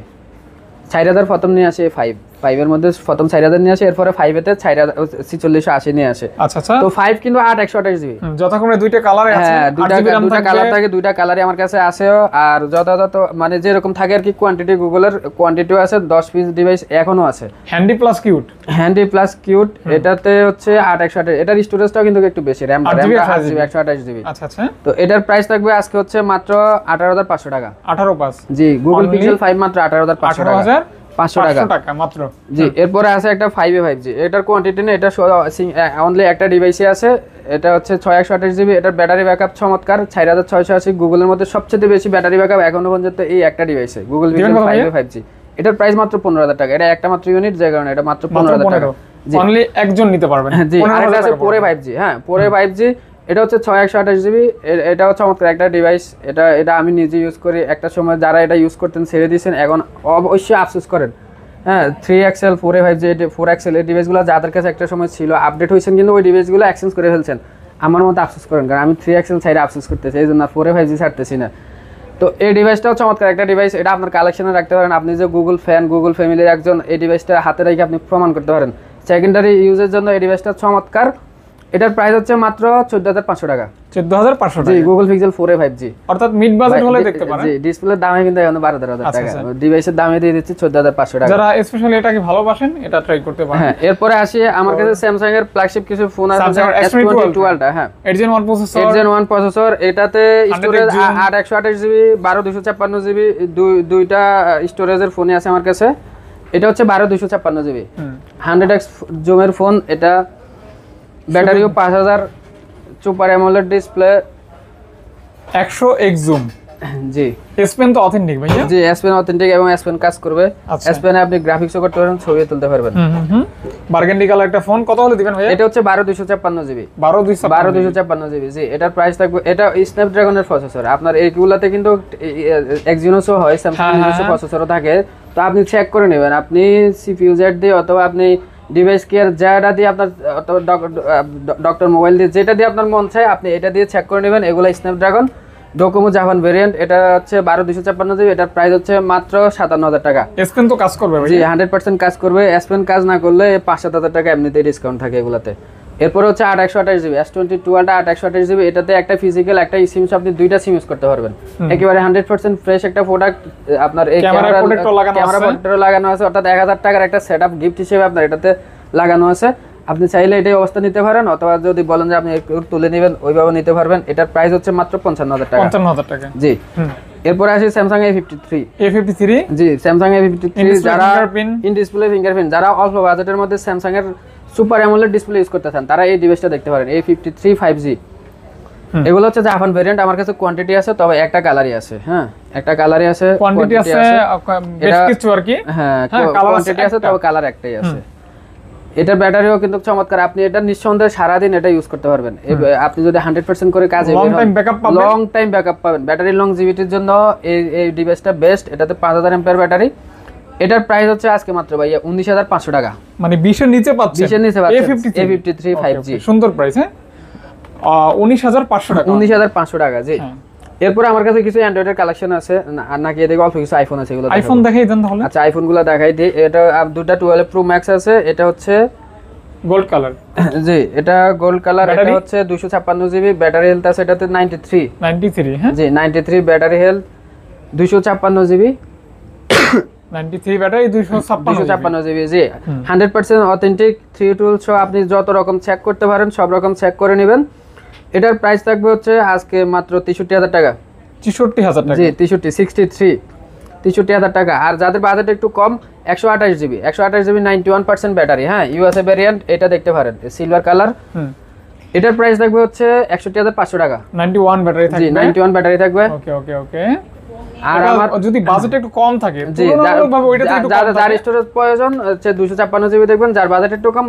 S1: 4000 প্রথম নিয়ে আসে 5 এর মধ্যে, প্রথম 4000 নিয়ে আসে, এরপরে 5-এতে 4680 নিয়ে আসে।
S2: আচ্ছা আচ্ছা,
S1: তো 5 কিন্তু 8 জিবি,
S2: যথাক্রমে দুইটা কালারে আছে।
S1: হ্যাঁ দুইটা কালার থাকে, দুইটা কালারই আমার কাছে আছে। আর যথাযথ মানে যেরকম থাকে আর কি কোয়ান্টিটি, গুগলের কোয়ান্টিটিও আছে, 10 পিস ডিভাইস এখনো আছে।
S2: হ্যান্ডি প্লাস কিউট, এটাতে হচ্ছে 8 এটার স্টোরেজটাও কিন্তু একটু বেশি, RAM 128 জিবি। আচ্ছা আচ্ছা,
S1: তো এটার প্রাইস থাকবে আজকে হচ্ছে মাত্র 18500 টাকা।
S2: 185,
S1: জি গুগল পিক্সেল 5 মাত্র 18500 টাকা
S2: মাত্র।
S1: জি এরপরে আছে একটা 5A 5G, এটার কোয়ান্টিটি না, এটা অনলি একটা ডিভাইসে আছে। এটা হচ্ছে 6128 জিবি। এটার ব্যাটারি ব্যাকআপ চমৎকার, 4680। গুগলের মধ্যে সবচেয়ে বেশি ব্যাটারি ব্যাকআপ এখনো পর্যন্ত এই একটা ডিভাইসে, গুগল পিক্সেল 5A 5G। এটার প্রাইস মাত্র 15000 টাকা। এটা একটা মাত্র ইউনিট, যে কারণে এটা মাত্র 15000 টাকা।
S2: জি অনলি একজন নিতে পারবেন।
S1: জি আরেকটা আছে 4A 5G। হ্যাঁ 4A 5G, এটা হচ্ছে 6128 জিবি। এটাও চমৎকার একটা ডিভাইস। এটা আমি নিজে ইউজ করি। একটা সময় যারা এটা ইউজ করতেন ছেড়ে দিয়েছেন, এখন অবশ্যই আফসোস করেন। হ্যাঁ 3XL 4A 5G 4XL এই ডিভাইসগুলো যাদের কাছে একটা সময় ছিল, আপডেট হয়েছেন কিন্তু ওই ডিভাইসগুলো এক্সচেঞ্জ করে ফেলছেন। আমার মতো আফসোস করেন, কারণ আমি 3XL ছাইড়ে আফসোস করতেছি, এই জন্য 4A 5G ছাড়তেছি না। তো এই ডিভাইসটাও চমৎকার একটা ডিভাইস, এটা আপনার কালেকশনে রাখতে পারেন। আপনি যে গুগল ফ্যান, গুগল ফ্যামিলির একজন, এই ডিভাইসটা হাতে রেখে আপনি প্রমাণ করতে পারেন। সেকেন্ডারি ইউজের জন্য এই ডিভাইসটা চমৎকার। এটার প্রাইস হচ্ছে মাত্র 14500 টাকা।
S2: 14500 টাকা,
S1: জি গুগল পিক্সেল 4A 5G,
S2: অর্থাৎ মিড বাজেট হলে দেখতে পারেন।
S1: জি ডিসপ্লের দামে কিন্তু এখন 12000 টাকা, ডিভাইসের দামে দিয়ে দিচ্ছি 14500 টাকা।
S2: যারা স্পেশালি এটাকে ভালোবাসেন এটা ট্রাই করতে পারেন।
S1: হ্যাঁ এরপরে আসি আমার কাছে স্যামসাং এর ফ্ল্যাগশিপ কিছু ফোন আছে, S22 টা। হ্যাঁ 8 Gen 1 প্রসেসর, এটাতে স্টোরেজ 8 জিবি 12 256 জিবি, দুইটা স্টোরেজের ফোনই আছে আমার কাছে। এটা হচ্ছে 12 256 জিবি 100x জুমের ফোন। এটা ব্যাটারিও 5000, super AMOLED display,
S2: 100x zoom.
S1: জি
S2: S Pen তো অথেন্টিক ভাইয়া।
S1: জি S Pen অথেন্টিক এবং S Pen কাজ করবে। S Pen এ আপনি গ্রাফিক্সও করতে পারবেন, ছবিও তুলতে পারবেন।
S2: বার্গেন্ডি কালার একটা ফোন, কত হলে দিবেন ভাইয়া?
S1: এটা হচ্ছে 12 256 জিবি।
S2: 12
S1: 256 জিবি। জি এটার প্রাইস থাকবে, এটা স্ন্যাপড্রাগনের প্রসেসর। আপনার এইগুলাতে কিন্তু এক্সিনোসও হয়, স্যামসাং নিজস্ব প্রসেসরও থাকে। তো আপনি চেক করে নেবেন, আপনি সিপিইউ জেড দিয়ে অথবা আপনি ডিভাইস কেয়ার যেটা দিয়ে আপনার, ডক্টর মোবাইল দিয়ে যেটা দিয়ে আপনার মন চায় আপনি এটা দিয়ে চেক করে নেবেন। এগুলো স্ন্যাপড্রাগন ডোকোমো জাপান ভেরিয়েন্ট। এটা হচ্ছে 12 256 জিবি। এটার প্রাইস হচ্ছে মাত্র 57000 টাকা।
S2: S Pen তো কাজ করবে ভাই?
S1: জি 100% কাজ করবে। S Pen কাজ না করলে 5-7000 টাকা এমনিতেই ডিসকাউন্ট থাকে এগুলাতে। এরপর হচ্ছে 8 128 জিবি, S22 8 128 জিবি। এটাতে একটা ফিজিক্যাল, একটা সিম, আপনি দুইটা সিম ইউজ করতে পারবেন। একেবারে 100% ফ্রেশ একটা প্রোডাক্ট। আপনার এই ক্যামেরা প্রোটেক্টর লাগানো আছে, অর্থাৎ 1000 টাকার একটা সেটআপ গিফট হিসেবে আপনার এটাতে লাগানো আছে। আপনি চাইলে এটাই অবস্থা নিতে পারেন, অথবা যদি বলেন যে আপনি একটু তুলে নেবেন ওইভাবে নিতে পারবেন। এটার প্রাইস হচ্ছে মাত্র 55,000 টাকা।
S2: 55,000 টাকা।
S1: জি। এরপরে আসি স্যামসাং A53। জি, স্যামসাং A53 যারা ইন ডিসপ্লে ফিঙ্গারপ্রিন্ট, যারা অল্প বাজেটের মধ্যে স্যামসাং এর সুপার অ্যামোলেড ডিসপ্লে ইউজ করতে চান তারা এই ডিভাইসটা দেখতে পারেন, A53 5G। এগুলো হচ্ছে জাপান ভেরিয়েন্ট। আমার কাছে কোয়ান্টিটি আছে, তবে একটা কালারই আছে। হ্যাঁ, একটা কালারই আছে,
S2: কোয়ান্টিটি আছে বেশ কিছু আর কি।
S1: হ্যাঁ, কোয়ান্টিটি আছে, তবে কালার একটাই আছে। এটার ব্যাটারিও কিন্তু চমৎকার, আপনি এটা নিঃসন্দেহে সারা দিন এটা ইউজ করতে পারবেন। আপনি যদি 100% করে কাজে
S2: লং টাইম
S1: ব্যাকআপ পাবেন। ব্যাটারি লংজিভিটির জন্য এই ডিভাইসটা বেস্ট। এটাতে 5000 এমপিআর ব্যাটারি। এটার প্রাইস হচ্ছে আজকে মাত্র ভাইয়া 19,500 টাকা।
S2: মানে 20 এর নিচে পাচ্ছেন,
S1: 20 এর নিচে পাচ্ছেন A53 5G।
S2: সুন্দর প্রাইস। হ্যাঁ, 19,500 টাকা।
S1: 19,500 টাকা। জি। এরপরে আমার কাছে কিছু অ্যান্ড্রয়েডের কালেকশন আছে, আর নাকি এদিকে অল্প কিছু আইফোন আছে, এগুলো
S2: আইফোন দেখাই দেন তাহলে।
S1: আচ্ছা, আইফোনগুলো দেখাই দিই। এটা দুটো 12 প্রো ম্যাক্স আছে, এটা হচ্ছে
S2: গোল্ড কালার।
S1: জি, এটা গোল্ড কালার। এটা হচ্ছে 256 জিবি ব্যাটারি হেলথ আছে, এটাতে 93।
S2: হ্যাঁ,
S1: জি 93 battery health, 256 GB
S2: 93 battery, 256
S1: GB. জি, 100% অথেন্টিক 3 টুলস সহ আপনি যত রকম চেক করতে পারেন সব রকম চেক করে নেবেন। এটার প্রাইস থাকবে হচ্ছে আজকে মাত্র 63,000 টাকা।
S2: 63,000 টাকা।
S1: জি 63,000 টাকা। আর যাদের বাজেট একটু কম, 128 জিবি 91% ব্যাটারি। হ্যাঁ, ইউএসএ ভ্যারিয়েন্ট, এটা দেখতে পারেন, সিলভার কালার। এটার প্রাইস থাকবে হচ্ছে 61,500 টাকা।
S2: 91 ব্যাটারি থাকবে।
S1: জি 91 ব্যাটারি থাকবে।
S2: ওকে।
S1: আর আমার
S2: যদি বাজেট একটু কম থাকে,
S1: জি,
S2: তুলনামূলকভাবে ওইটা একটু কম,
S1: যার স্টোরেজ প্রয়োজন হচ্ছে 256 জিবি দেখবেন, যার বাজেট একটু কম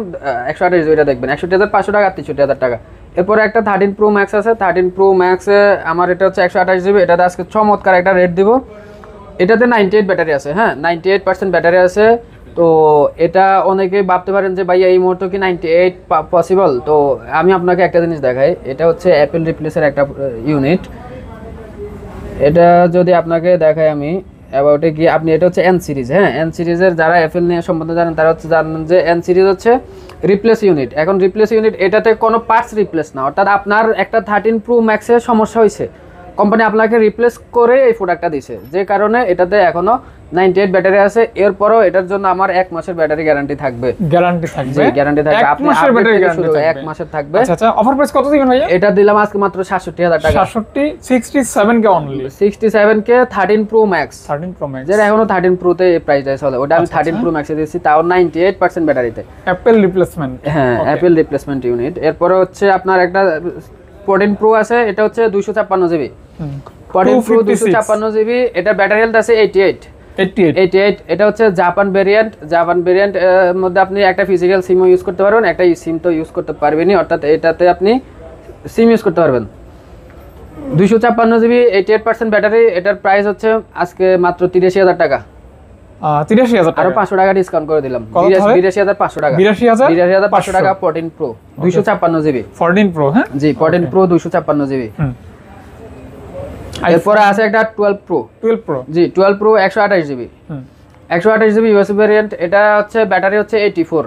S1: 128 জিবি দেখবেন, 61,500 টাকা, 63,000 টাকা। এরপরে একটা 13 প্রো ম্যাক্স আছে, 13 প্রো ম্যাক্সে আমার এটা হচ্ছে 128 জিবি। এটাতে আজকে চমৎকার একটা রেট দিব। এটাতে 98 ব্যাটারি আছে। হ্যাঁ, 98% ব্যাটারি আছে। তো এটা অনেকেই ভাবতে পারেন যে ভাই এই মুহূর্তে কি 98 পসিবল। তো আমি আপনাকে একটা জিনিস দেখাই, এটা হচ্ছে অ্যাপেল রিপ্লেসের একটা ইউনিট। এটা যদি আপনাকে দেখাই আমি অ্যাবাউটে গিয়ে, আপনি এটা হচ্ছে এন সিরিজ। হ্যাঁ, এন সিরিজের যারা অ্যাপেল নিয়ে সম্বন্ধে জানেন তারা হচ্ছে জানেন যে এন সিরিজ হচ্ছে রিপ্লেস ইউনিট। এখন রিপ্লেস ইউনিট, এটাতে কোনো পার্টস রিপ্লেস না, অর্থাৎ আপনার একটা 13 প্রো ম্যাক্সের সমস্যা হয়েছে, কোম্পানি আপনাকে রিপ্লেস করে এই প্রোডাক্টটা দিছে, যে কারণে এটাতে এখনো 98 ব্যাটারি আছে। এরপরও এটার জন্য আমার 1 মাসের ব্যাটারি গ্যারান্টি থাকবে।
S2: গ্যারান্টি থাকবে।
S1: আপনি 1 মাসের ব্যাটারি গ্যারান্টি 1 মাসের থাকবে।
S2: আচ্ছা, অফার প্রাইস কত দিবেন ভাইয়া?
S1: এটা দিলাম আজকে মাত্র 67,000 টাকা।
S2: 67 কে অনলি।
S1: 67 কে 13 প্রো ম্যাক্স।
S2: 13 প্রো ম্যাক্স,
S1: যেটা এখনো 13 প্রো তে প্রাইসটা চলে, ওটা আমি 13 প্রো ম্যাক্সে দিয়েছি, তাও 98% ব্যাটারিতে।
S2: Apple replacement.
S1: হ্যাঁ, অ্যাপেল রিপ্লেসমেন্ট ইউনিট। এরপরে হচ্ছে আপনার একটা 14 প্রো আছে, এটা হচ্ছে 256 জিবি। 14 প্রো 256 জিবি, এটা ব্যাটারি হেলথ আছে 88। এটা হচ্ছে জাপান ভেরিয়েন্ট। জাপান ভেরিয়েন্ট মধ্যে আপনি একটা ফিজিক্যাল সিমও ইউজ করতে পারবেন, একটা সিম তো ইউজ করতে পারবেনই, অর্থাৎ এটাতে আপনি সিম ইউজ করতে পারবেন। 256 জিবি 88% ব্যাটারি। এটার প্রাইস হচ্ছে আজকে মাত্র 83,000 টাকা।
S2: 83,000 টাকা,
S1: আরো 500 টাকা ডিসকাউন্ট করে দিলাম। 82,500 টাকা। 82,500 টাকা 14 প্রো 256 জিবি।
S2: 14 প্রো। হ্যাঁ,
S1: জি 14 প্রো 256 জিবি। এরপরে আছে একটা 12 প্রো। জি 12 pro 128 GB. 128 GB USB variant. এটা হচ্ছে ব্যাটারি হচ্ছে 84।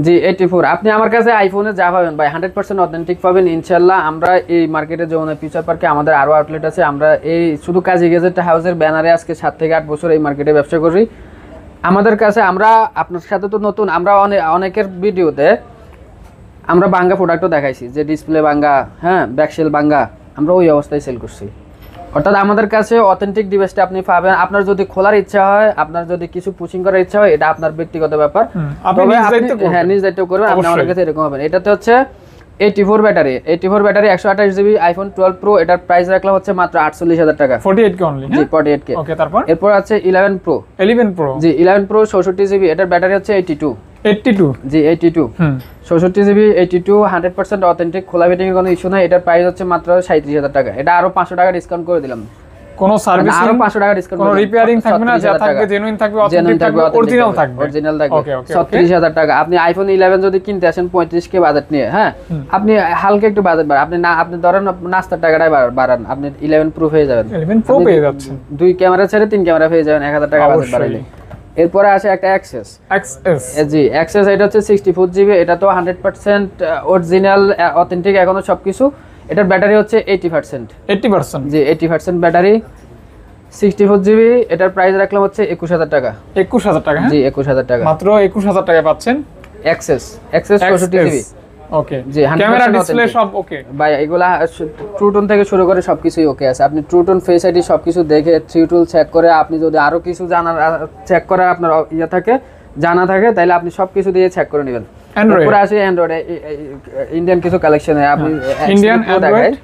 S1: জি 84। আপনি আমার কাছে আইফোনে যা পাবেন ভাই 100% অথেন্টিক পাবেন ইনশাআল্লাহ। আমরা এই মার্কেটে যমুনা ফিউচার পার্কে আমাদের আরো আউটলেট আছে। আমরা এই শুধু কাজী গ্যাজেট হাউসের ব্যানারে আজকে 7 থেকে 8 বছর এই মার্কেটে ব্যবসা করি। আমাদের কাছে আমরা আপনার সাথে তো নতুন, আমরা অনেকের ভিডিওতে আমরা ভাঙ্গা প্রোডাক্টও দেখাইছি, যে ডিসপ্লে ভাঙ্গা, হ্যাঁ ব্যাকশেল ভাঙ্গা, আমরা ওই অবস্থায় সেল করছি। অর্থাৎ আমাদের কাছে অথেন্টিক ডিভাইসটা আপনি পাবেন। আপনার যদি খোলার ইচ্ছা হয়, আপনার যদি কিছু পুচিং করার ইচ্ছা হয়, এটা আপনার ব্যক্তিগত ব্যাপার, হ্যাঁ নিজ দায়িত্ব করবেন। আপনি আমাদের কাছে এরকম হবেন। এটাতে হচ্ছে 84 ব্যাটারি 128 জিবি আইফোন 12 প্রো। এটার প্রাইস রাখলাম হচ্ছে মাত্র 48,000 টাকা।
S2: 48 কে অনলি।
S1: জি 48 কে।
S2: ওকে, তারপর
S1: এরপর আছে 11 প্রো। জি 11 প্রো 64 জিবি। এটার ব্যাটারি হচ্ছে 82। জি 82। 64 জিবি 82 100% অথেন্টিক, খোলা ফিটিং এর কোনো ইস্যু নাই। এটার প্রাইস হচ্ছে মাত্র 37,000 টাকা। এটা আরো 500 টাকা ডিসকাউন্ট করে দিলাম।
S2: কোনো সার্ভিস
S1: আরো 500 টাকা ডিসকাউন্ট,
S2: কোনো রিপেয়ারিং থাকবে না, যা থাকবে জেনুইন থাকবে, অথেন্টিক থাকবে, অরিজিনাল থাকবে।
S1: 36,000 টাকা। আপনি আইফোন 11 যদি কিনতে আসেন 35 কে বাজেট নিয়ে, হ্যাঁ আপনি হালকা একটু বাজেট বাড়ান, আপনি ধরেন নাস্তার টাকাটাই বাড়ান, আপনি 11 প্রো পেয়ে যাবেন।
S2: 11 প্রো পেয়ে যাচ্ছেন,
S1: 2 ক্যামেরা ছেড়ে 3 ক্যামেরা পেয়ে যাবেন 1000 টাকা বাজেট বাড়ালে। এরপরে আছে একটা এক্সএস। জি এক্সএস, এটা হচ্ছে 64 জিবি। এটা তো 100% অরিজিনাল অথেন্টিক এখনো সবকিছু। এটার ব্যাটারি হচ্ছে 80%। জি 80% ব্যাটারি, 64 জিবি। এটার প্রাইস রাখলাম হচ্ছে 21,000 টাকা।
S2: 21,000 টাকা।
S1: জি 21,000 টাকা,
S2: মাত্র 21,000 টাকা পাচ্ছেন
S1: এক্সেস 64 জিবি।
S2: ওকে
S1: জি, 100%
S2: ক্যামেরা ডিসপ্লে
S1: authentic।
S2: সব ওকে
S1: ভাই এগুলা ট্রু টোন থেকে শুরু করে সবকিছুই ওকে আছে। আপনি ট্রু টোন, ফেস আইডি সবকিছু দেখে 3 টুল চেক করে, আপনি যদি আরো কিছু জানার চেক করার আপনার জানা থাকে, তাহলে আপনি সবকিছু দিয়ে চেক করে নেবেন।
S2: Android।
S1: এরপরে আসি অ্যান্ড্রয়েড, ইন্ডিয়ান কিছু কালেকশনে আপনি
S2: Indian Android।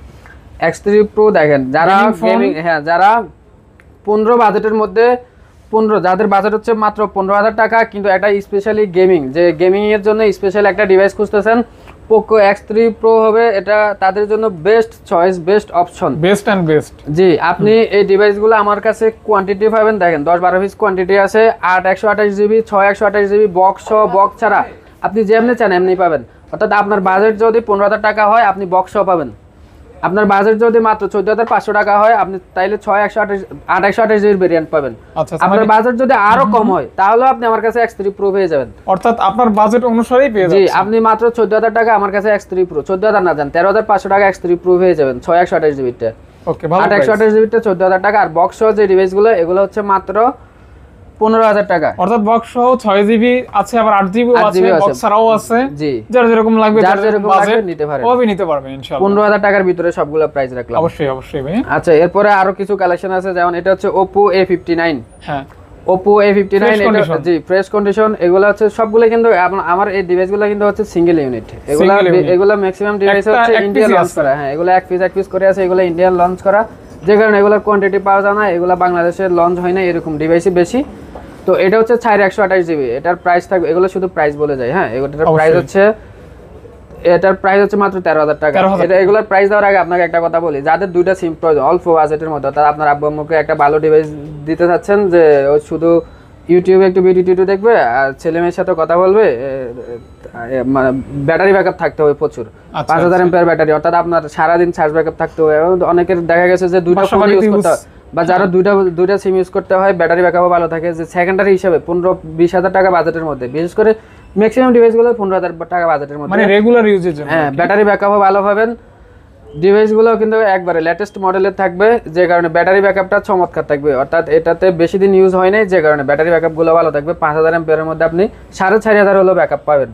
S1: X3 Pro দেখেন, যারা
S2: Gaming phone।
S1: গেমিং, হ্যাঁ যারা 15 বাজেটের মধ্যে, যাদের বাজেট হচ্ছে মাত্র 15,000 টাকা, কিন্তু একটা স্পেশালি গেমিং, যে গেমিং এর জন্য স্পেশাল একটা ডিভাইস খুঁজতেছেন, পোকো X3 Pro হবে এটা তাদের জন্য best choice, best option,
S2: best and best.
S1: জি। আপনি এই ডিভাইসগুলো আমার কাছে কোয়ান্টিটি পাবেন, দেখেন 10-12 পিস কোয়ান্টিটি আছে, 8 128 জিবি, 6 128 জিবি, বক্স সহ, বক্স ছাড়া আপনি যেমনি চান এমনি পাবেন। অর্থাৎ আপনার বাজেট যদি 15,000 টাকা হয়, আপনি বক্স সহ পাবেন। আপনার বাজেট যদি মাত্র 14,500 টাকা হয়, আপনি তাইলে 6 128 8 128 জিবির ভেরিয়েন্ট পাবেন।
S2: আচ্ছা,
S1: আপনার বাজেট যদি আরো কম হয়, তাহলে আপনি আমার কাছে X3 Pro পেয়ে যাবেন।
S2: অর্থাৎ আপনার বাজেট অনুসারেই পেয়ে
S1: জি,
S2: যাচ্ছেন।
S1: আপনি মাত্র 14,000 টাকা আমার কাছে X3 Pro, 14,000 না দেন, 13,500 টাকা X3 Pro পেয়ে যাবেন 6 128 জিবিটা।
S2: ওকে, ভালো
S1: 8 128 জিবিটা 14,000 টাকা। আর বক্স সহ যে ডিভাইসগুলো, এগুলো হচ্ছে মাত্র 15,000 টাকা।
S2: অর্থাৎ বক্স সহ 6 জিবি আছে, আবার 8 জিবি আছে, বক্স ছাড়াও আছে।
S1: জি,
S2: যার যেরকম লাগবে,
S1: যার যেরকম লাগবে নিতে পারেন,
S2: ওভাবে নিতে পারবেন ইনশাআল্লাহ।
S1: 15,000 টাকার ভিতরে সবগুলো প্রাইস রাখলাম।
S2: অবশ্যই অবশ্যই ভাই।
S1: আচ্ছা, এরপরে আরো কিছু কালেকশন আছে, যেমন এটা হচ্ছে Oppo A59।
S2: হ্যাঁ,
S1: Oppo A59
S2: Fresh condition।
S1: জি, ফ্রেশ কন্ডিশন। এগুলো হচ্ছে সবগুলো কিন্তু আমার এই ডিভাইসগুলো কিন্তু হচ্ছে সিঙ্গেল ইউনিট। এগুলো ম্যাক্সিমাম ডিভাইস হচ্ছে ইন্ডিয়ান লঞ্চ করা। হ্যাঁ, এগুলো এক পিস করে আছে, এগুলো ইন্ডিয়ান লঞ্চ করা, যে কারণে এগুলোর কোয়ান্টিটি পাওয়া যায় না, এগুলো বাংলাদেশে লঞ্চ হয় না, এরকম ডিভাইসই বেশি। তো এটা হচ্ছে 4 128 জিবি, এটার প্রাইস থাকবে, এগুলো শুধু প্রাইস বলে যায়। হ্যাঁ, এটার প্রাইস হচ্ছে মাত্র 13,000 টাকা। এগুলোর প্রাইস দেওয়ার আগে আপনাকে একটা কথা বলি, যাদের দুইটা সিম প্রয়োজন অল্প বাজেটের মধ্যে, তারা আপনার আব্বু আম্মুকে একটা ভালো ডিভাইস দিতে চাচ্ছেন, যে শুধু ইউটিউবে একটু ভিডিও দেখবে আর ছেলে মেয়ের সাথে কথা বলবে, মানে ব্যাটারি ব্যাকআপ থাকতে হবে প্রচুর, 5000 এমপিআর ব্যাটারি, অর্থাৎ আপনার সারাদিন চার্জ ব্যাকআপ থাকতে হবে। অনেকের দেখা গেছে যে দুইটা ফোন ইউজ করতে হয়, বা যারা দুইটা সিম ইউজ করতে হয়, ব্যাটারি ব্যাকআপও ভালো থাকে, যে সেকেন্ডারি হিসাবে 15-20 হাজার টাকা বাজেটের মধ্যে, বিশেষ করে ম্যাক্সিমাম ডিভাইসগুলো 15,000 টাকা বাজেটের মধ্যে,
S2: মানে রেগুলার ইউজের জন্য।
S1: হ্যাঁ, ব্যাটারি ব্যাকআপও ভালো পাবেন। ডিভাইসগুলো কিন্তু একবারে লেটেস্ট মডেলের থাকবে, যে কারণে ব্যাটারি ব্যাকআপটা চমৎকার থাকবে, অর্থাৎ এটাতে বেশি দিন ইউজ হয় নাই, যে কারণে ব্যাটারি ব্যাকআপগুলো ভালো থাকবে। 5000 এমপিআর মধ্যে আপনি 4,500 হলো ব্যাকআপ পাবেন।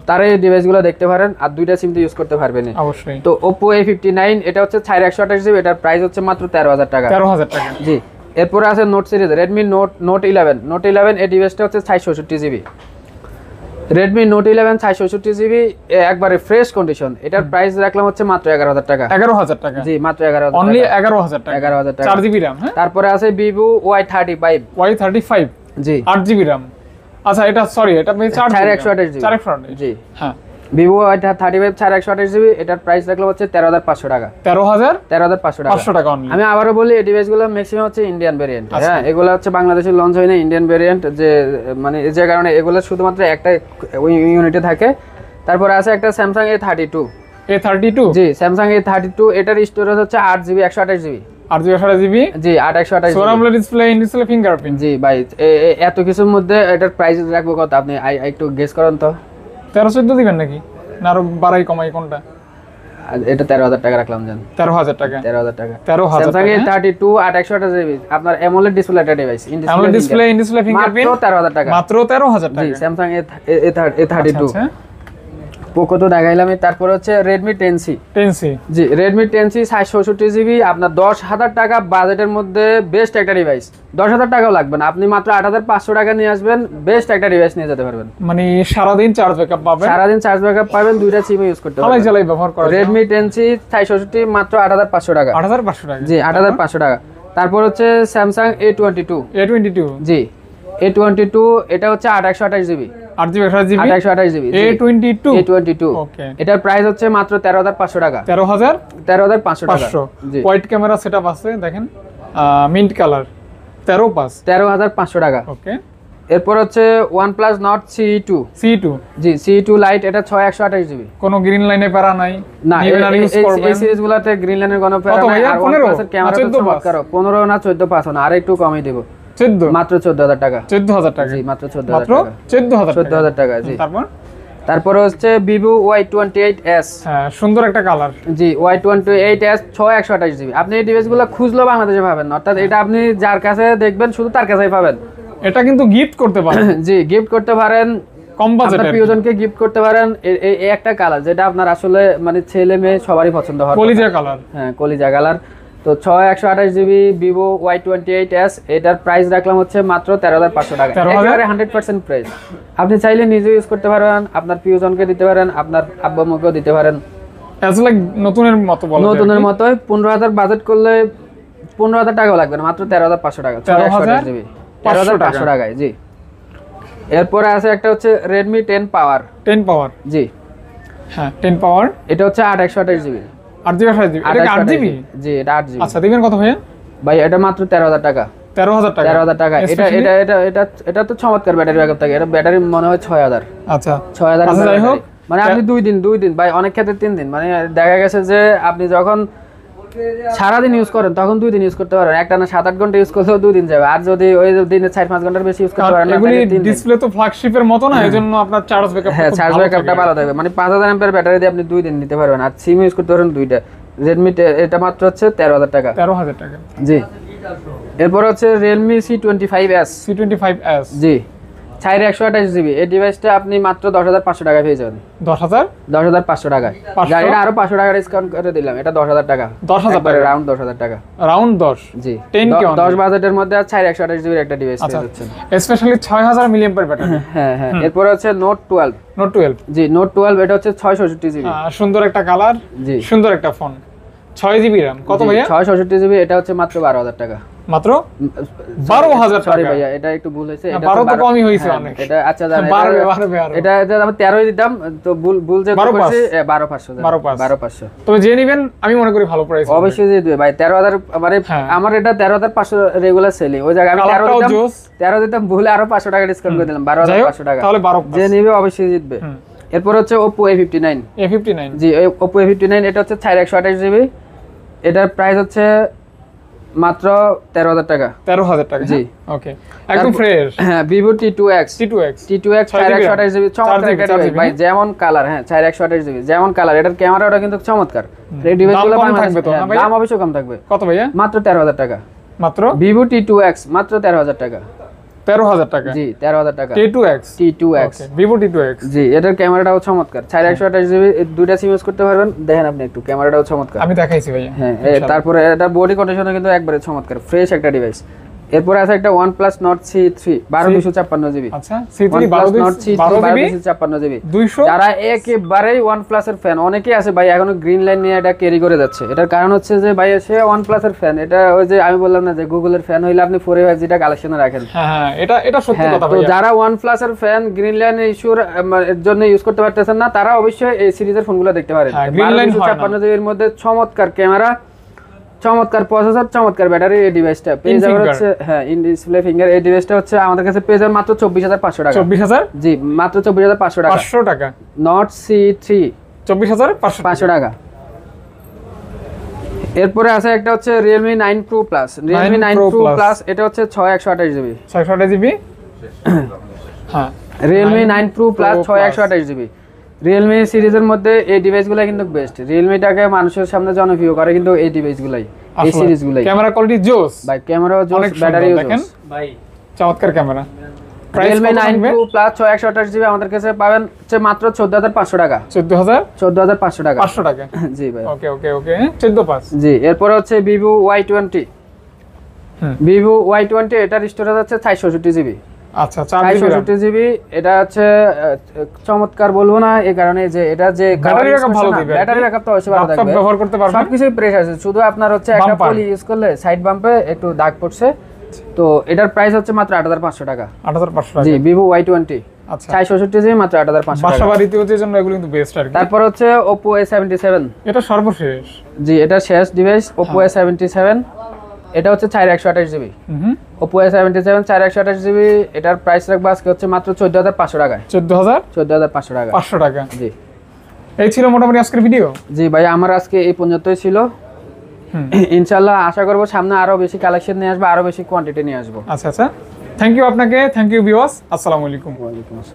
S1: তার এই ডিভাইসগুলো দেখতে পারেন, আর দুইটা সিম ইউজ করতে পারবেন
S2: অবশ্যই।
S1: তো Oppo A59 এটা হচ্ছে 4 128 জিবি, এটার প্রাইস হচ্ছে মাত্র 13,000 টাকা।
S2: 13,000 টাকা,
S1: জি। এরপরে আছে নোট সিরিজ, Redmi Note 11 এই ডিভাইসটা হচ্ছে 664 জিবি। Redmi Note 11 664 জিবি, একবারে ফ্রেশ কন্ডিশন, এটার প্রাইস রাখলাম হচ্ছে মাত্র 11,000 টাকা।
S2: 11,000 টাকা,
S1: জি, মাত্র 11,000
S2: অনলি 11,000 টাকা,
S1: 11,000 টাকা,
S2: 4 জিবি RAM। হ্যাঁ,
S1: তারপরে আছে Vivo Y35।
S2: Y35,
S1: জি,
S2: 8 জিবি RAM। আচ্ছা, এটা সরি, এটা 4
S1: 128 জিবি।
S2: 428,
S1: জি,
S2: হ্যাঁ,
S1: Vivo Y35 4 128 জিবি, এটার প্রাইস রাখলাম হচ্ছে 13,500 টাকা।
S2: 13,500
S1: টাকা,
S2: 500 টাকা অনলি।
S1: আমি আবারও বলি, এই ডিভাইসগুলো ম্যাক্সিমাম হচ্ছে ইন্ডিয়ান ভেরিয়েন্ট। হ্যাঁ, এগুলো হচ্ছে বাংলাদেশে লঞ্চ হয় না, ইন্ডিয়ান ভেরিয়েন্ট, যে মানে যে কারণে এগুলো শুধুমাত্র একটা ইউনিটে থাকে। তারপরে আছে একটা Samsung A32। জি, Samsung A32, এটার স্টোরেজ হচ্ছে 8 জিবি 128 জিবি।
S2: 8 জিবি 128 জিবি,
S1: জি, 8 128 জিবি।
S2: সোনামলা ডিসপ্লে, ইন ডিসপ্লে, ফিঙ্গারপ্রিন্ট।
S1: জি ভাই, এত কিছুর মধ্যে এটার প্রাইস রাখবো কত, আপনি একটু গেস করেন তো।
S2: 13-14 দিবেন নাকি, না আরো বাড়াই কমাই কোনটা?
S1: এটা 13,000 টাকা রাখলাম, জান।
S2: 13,000 টাকা,
S1: 13,000 টাকা।
S2: 13,000
S1: Samsung A32 8 128 জিবি, আপনার AMOLED ডিসপ্লে একটা device,
S2: AMOLED display, in display, fingerprint,
S1: মাত্র 13,000 টাকা,
S2: মাত্র 13,000 টাকা।
S1: জি, Samsung A32।
S2: আচ্ছা,
S1: পোকো তো দেখাইলাম। তারপরে হচ্ছে Redmi 10C। জি, Redmi 10C 664 জিবি, আপনার 10,000 টাকা বাজেটের মধ্যে বেস্ট একটা ডিভাইস। 10,000 টাকাও লাগবে না, আপনি মাত্র 8,500 টাকা নিয়ে আসবেন, বেস্ট একটা ডিভাইস নিয়ে যেতে পারবেন।
S2: মানে সারাদিন চার্জ ব্যাকআপ পাবেন,
S1: সারাদিন চার্জ ব্যাকআপ পাবেন, দুইটা সিম ইউজ করতে
S2: চালাই
S1: পারবেন।
S2: চালাই ব্যবহার করা।
S1: Redmi 10C 664 মাত্র 8,500 টাকা।
S2: 8,500 টাকা,
S1: জি, 8,500 টাকা। তারপর হচ্ছে Samsung A22। জি, A22, এটা হচ্ছে 8 128 GB,
S2: 8 GB 128 GB,
S1: 8 128 GB. A22,
S2: ওকে,
S1: এটার প্রাইস হচ্ছে মাত্র 13,500 টাকা। 13,500 টাকা। জি,
S2: হোয়াইট ক্যামেরা সেটআপ আছে, দেখেন, মিন্ট কালার,
S1: 13,500 টাকা।
S2: ওকে।
S1: এরপর হচ্ছে OnePlus Nord CE2। জি, CE2 Lite, এটা 6 128 জিবি।
S2: কোনো গ্রিন লাইনে প্যারা নাই,
S1: না,
S2: নিবেন আর ইউজ করবেন।
S1: এই সিরিজগুলোতে গ্রিন লাইনের কোনো প্যারা নাই। আর OnePlus এর ক্যামেরা তো চমৎকার, 15 না 14 পাস না, আর একটু কমই দেব,
S2: 14,
S1: মাত্র 14,000 টাকা।
S2: 14,000 টাকা,
S1: জি, মাত্র 14,000 টাকা,
S2: 14,000
S1: টাকা। জি,
S2: তারপর
S1: হচ্ছে Vivo Y28s।
S2: হ্যাঁ, সুন্দর একটা কালার।
S1: জি, Y28s 6 128 জিবি। আপনি এই ডিভাইসগুলো খুঁজলেও বাংলাদেশে পাবেন না, অর্থাৎ এটা আপনি যার কাছে দেখবেন শুধু তার কাছেই পাবেন।
S2: এটা কিন্তু গিফট করতে পারেন।
S1: জি, গিফট করতে পারেন,
S2: কম বাজেটের
S1: আপনার প্রিয়জনকে গিফট করতে পারেন। এই একটা কালার যেটা আপনার আসলে মানে ছেলে মেয়ে সবারই পছন্দ হয়,
S2: কলিজা কালার।
S1: হ্যাঁ কলিজা কালার। তো 6/128GB Vivo Y28s, এটার প্রাইস রাখলাম হচ্ছে মাত্র 13,500 টাকা, একেবারে 100% প্রাইস। আপনি চাইলে নিজে ইউজ করতে পারবেন, আপনার প্রিয়জনকে দিতে পারেন, আপনার আব্বু আম্মুকেও দিতে পারেন।
S2: অ্যাজ লাইক নতুনের মতো বলা যায়,
S1: নতুনের মতোই। 15,000 বাজেট করলে 15,000 টাকাও লাগবে না, মাত্র 13,500 টাকা, 6/128GB 13,500 টাকায়। জি, এরপরে আছে একটা হচ্ছে Redmi 10 Power।
S2: 10 পাওয়ার,
S1: জি
S2: হ্যাঁ 10 পাওয়ার,
S1: এটা হচ্ছে 8/128GB।
S2: 8GB, এটা কি 8GB?
S1: জি এটা 8GB।
S2: আচ্ছা দিবেন কত ভাইয়া?
S1: ভাই এটা মাত্র 13,000 টাকা।
S2: 13,000 টাকা।
S1: 13,000 টাকা। এটা এটা এটা এটা এটা তো চমৎকার ব্যাটারি ব্যাকআপ থাকে। এটা ব্যাটারি মনে হয় 6,000।
S2: আচ্ছা
S1: 6,000।
S2: আচ্ছা যাই হোক,
S1: মানে আপনি 2 দিন ভাই, অনেক ক্ষেত্রে 3 দিন, মানে দেখা গেছে যে আপনি যখন সারাদিন ইউজ করেন তখন 2 দিন ইউজ করতে পারেন, একটানা 7-8 ঘন্টা ইউজ করলেও 2 দিন যাবে। আর যদি ওই দিনে 4-5 ঘন্টার বেশি ইউজ করতে পারেন না,
S2: এগুলি
S1: তাহলে 3 দিন।
S2: ডিসপ্লে তো ফ্ল্যাগশিপের মতো না, এজন্য আপনার চার্জ ব্যাকআপ,
S1: হ্যাঁ চার্জ ব্যাকআপটা ভালো থাকবে। মানে 5000 এমপিআর ব্যাটারি দিয়ে আপনি 2 দিন নিতে পারবেন। আর সিম ইউজ করতে পারেন 2টা। Redmi এটা মাত্র হচ্ছে 13,000 টাকা।
S2: 13,000 টাকা।
S1: জি, এরপর হচ্ছে Realme C25s।
S2: C25s,
S1: জি 4/128GB। এই ডিভাইসটা আপনি মাত্র 10,500 টাকায় পেয়ে যাবেন। 10,500 টাকায়।
S2: 500?
S1: এটা আরো 500 টাকা ডিসকাউন্ট করে দিলাম, এটা 10,000 টাকা।
S2: 10,000 টাকা,
S1: রাউন্ড 10,000 টাকা।
S2: রাউন্ড 10।
S1: জি
S2: 10
S1: 10 বাজেটের মধ্যে আর 4/128GB একটা ডিভাইস পেয়ে যাচ্ছেন।
S2: Specially 6000 milliampere battery.
S1: হ্যাঁ হ্যাঁ। এরপর হচ্ছে Note 12।
S2: নোট 12,
S1: জি Note 12, এটা হচ্ছে 664GB।
S2: সুন্দর একটা কালার,
S1: জি
S2: সুন্দর একটা ফোন, 6GB RAM। কত ভাইয়া?
S1: 664GB, এটা হচ্ছে মাত্র 12,000 টাকা।
S2: মাত্র 12,000 টাকা।
S1: সরি ভাইয়া, এটা একটু ভুল হয়েছে। এটা
S2: 12 তো কমই হইছে অনেক।
S1: এটা আচ্ছা জানেন,
S2: বাড়বে।
S1: এটা আমি 13ই দিতাম, তো ভুল যে করছি 12,500।
S2: 12,500 তবে যে নেবেন আমি মনে করি ভালো প্রাইস
S1: অবশ্যই দিয়ে দিবে ভাই। 13,000 মানে আমার এটা 13,500 রেগুলার সেলিং। ওই জায়গায় আমি 13 দিতাম, ভুলে আরো 500 টাকা ডিসকাউন্ট করে দিলাম, 12,500 টাকা।
S2: তাহলে 12,500
S1: যে নিবে অবশ্যই জিতবে। এরপর হচ্ছে Oppo A59।
S2: A59,
S1: জি Oppo A59, এটা হচ্ছে 4/128GB। এটার প্রাইস হচ্ছে মাত্র 13,000 টাকা।
S2: 13,000 টাকা।
S1: জি
S2: ওকে, একদম ফ্রেশ।
S1: হ্যাঁ Vivo T2X।
S2: T2X
S1: 4/128GB চমৎকার একটা ডিভাইস ভাই, যেমন কালার। হ্যাঁ 4/128GB যেমন কালার, এটার ক্যামেরাটা কিন্তু চমৎকার। এই ডিভাইসগুলো
S2: থাকবে তো না ভাই?
S1: দাম অবশ্যই কম থাকবে।
S2: কত ভাইয়া?
S1: মাত্র 13,000 টাকা।
S2: মাত্র
S1: Vivo T2X মাত্র 13,000 টাকা।
S2: 13,000 টাকা।
S1: জি 13,000 টাকা।
S2: T2X।
S1: ওকে,
S2: Vivo T2X।
S1: জি এটার ক্যামেরাটাও চমৎকার। 4/128GB, দুইটা সিম ইউজ করতে পারবেন। দেখেন আপনি একটু, ক্যামেরাটাও চমৎকার।
S2: আমি দেখাইছি ভাইয়া।
S1: হ্যাঁ তারপরে এটা বডি কন্ডিশনও কিন্তু একবারে চমৎকার, ফ্রেশ একটা ডিভাইস। এরপর আছে একটা OnePlus Nord C3 12/256GB।
S2: আচ্ছা C3
S1: 12/256GB
S2: 200।
S1: যারা একেবারেই OnePlus এর ফ্যান, অনেকেই আছে ভাই এখনো গ্রিন লাইন নিয়ে এটা ক্যারি করে যাচ্ছে। এটার কারণ হচ্ছে যে ভাই সে OnePlus এর ফ্যান। এটা ওই যে আমি বললাম না যে গুগলের ফ্যান হইলে আপনি 4A5G কালেকশনে রাখেন।
S2: হ্যাঁ এটা সত্যি কথা
S1: তো
S2: ভাইয়া।
S1: যারা OnePlus এর ফ্যান, গ্রিন লাইন ইস্যুর জন্য ইউজ করতে পারতেছেন না, তারা অবশ্যই এই সিরিজের ফোনগুলো দেখতে পারেন। 12/256GB এর মধ্যে চমৎকার ক্যামেরা, চমৎকার প্রসেসর, চমৎকার ব্যাটারি। এই ডিভাইসটা পেয়ে যাবেন হচ্ছে হ্যাঁ ইন ডিসপ্লে ফিঙ্গার। এই ডিভাইসটা হচ্ছে আমাদের কাছে পেয়ে যাবেন মাত্র 24,500 টাকা।
S2: 24,000?
S1: জি মাত্র 24,500 টাকা।
S2: 500 টাকা।
S1: Nord C3
S2: 24,500
S1: টাকা। এরপরে আছে একটা হচ্ছে Realme 9 Pro Plus। Realme 9 Pro Plus এটা হচ্ছে 6/128GB।
S2: 628GB। হ্যাঁ
S1: Realme 9 Pro Plus 6/128GB। Realme সিরিজের মধ্যে এই ডিভাইসগুলো কিন্তু বেস্ট। Realme-টাকে মানুষের সামনে জনপ্রিয় করে কিন্তু এই ডিভাইসগুলাই, এই সিরিজগুলাই।
S2: ক্যামেরা কোয়ালিটি জোস
S1: ভাই, ক্যামেরাও জোস, ব্যাটারিও জোস
S2: ভাই, চমৎকার camera.
S1: Realme 9 Pro Plus 6/128GB আমাদের কাছে পাবেন হচ্ছে মাত্র 14,500 টাকা।
S2: 14,500
S1: টাকা।
S2: 500 টাকা।
S1: জি ভাই।
S2: ওকে 14,500।
S1: জি এরপর হচ্ছে Vivo Y20। Vivo Y20 এটার স্টোরেজ হচ্ছে 464GB।
S2: আচ্ছা 464GB।
S1: এটা হচ্ছে চমৎকার বলবো না এই কারণে যে এটা যে
S2: ব্যাটারি ব্যাকআপ ভালো দিবে।
S1: ব্যাটারি ব্যাকআপ তো অবশ্যই ভালো থাকবে,
S2: ব্যবহার করতে পারবেন।
S1: সবকিছুই ফ্রেশ আছে, শুধু আপনার হচ্ছে একটা পলি ইউজ করলে সাইড বাম্পে একটু দাগ পড়ছে। তো এটার প্রাইস হচ্ছে মাত্র 8,500 টাকা।
S2: 8,500 টাকা।
S1: জি Vivo Y20
S2: আচ্ছা
S1: 464GB মাত্র 8,500 টাকা।
S2: বাসা বাড়িতে হচ্ছে জন্য এগুলো কিন্তু বেস্ট আর কি।
S1: তারপর হচ্ছে Oppo A77।
S2: এটা সর্বশেষ।
S1: জি এটা শেষ ডিভাইস Oppo A77। এটা হচ্ছে 4/128GB। Oppo A77 4/128GB। এটার প্রাইস রাখবো আজকে হচ্ছে মাত্র 14,500 টাকায়। 14,500 টাকা।
S2: 500 টাকা।
S1: জি
S2: এই ছিল মোটামুটি আজকের ভিডিও।
S1: জি ভাই আমার আজকে এই পর্যন্তই ছিল। ইনশাআল্লাহ আশা করব সামনে আরো বেশি কালেকশন নিয়ে আসবো, আরো বেশি কোয়ান্টিটি নিয়ে আসবো।
S2: আচ্ছা থ্যাংক ইউ আপনাকে, থ্যাংক ইউ ভিউয়ার্স, আসসালামু আলাইকুম।
S1: ওয়ালাইকুম আসসালাম।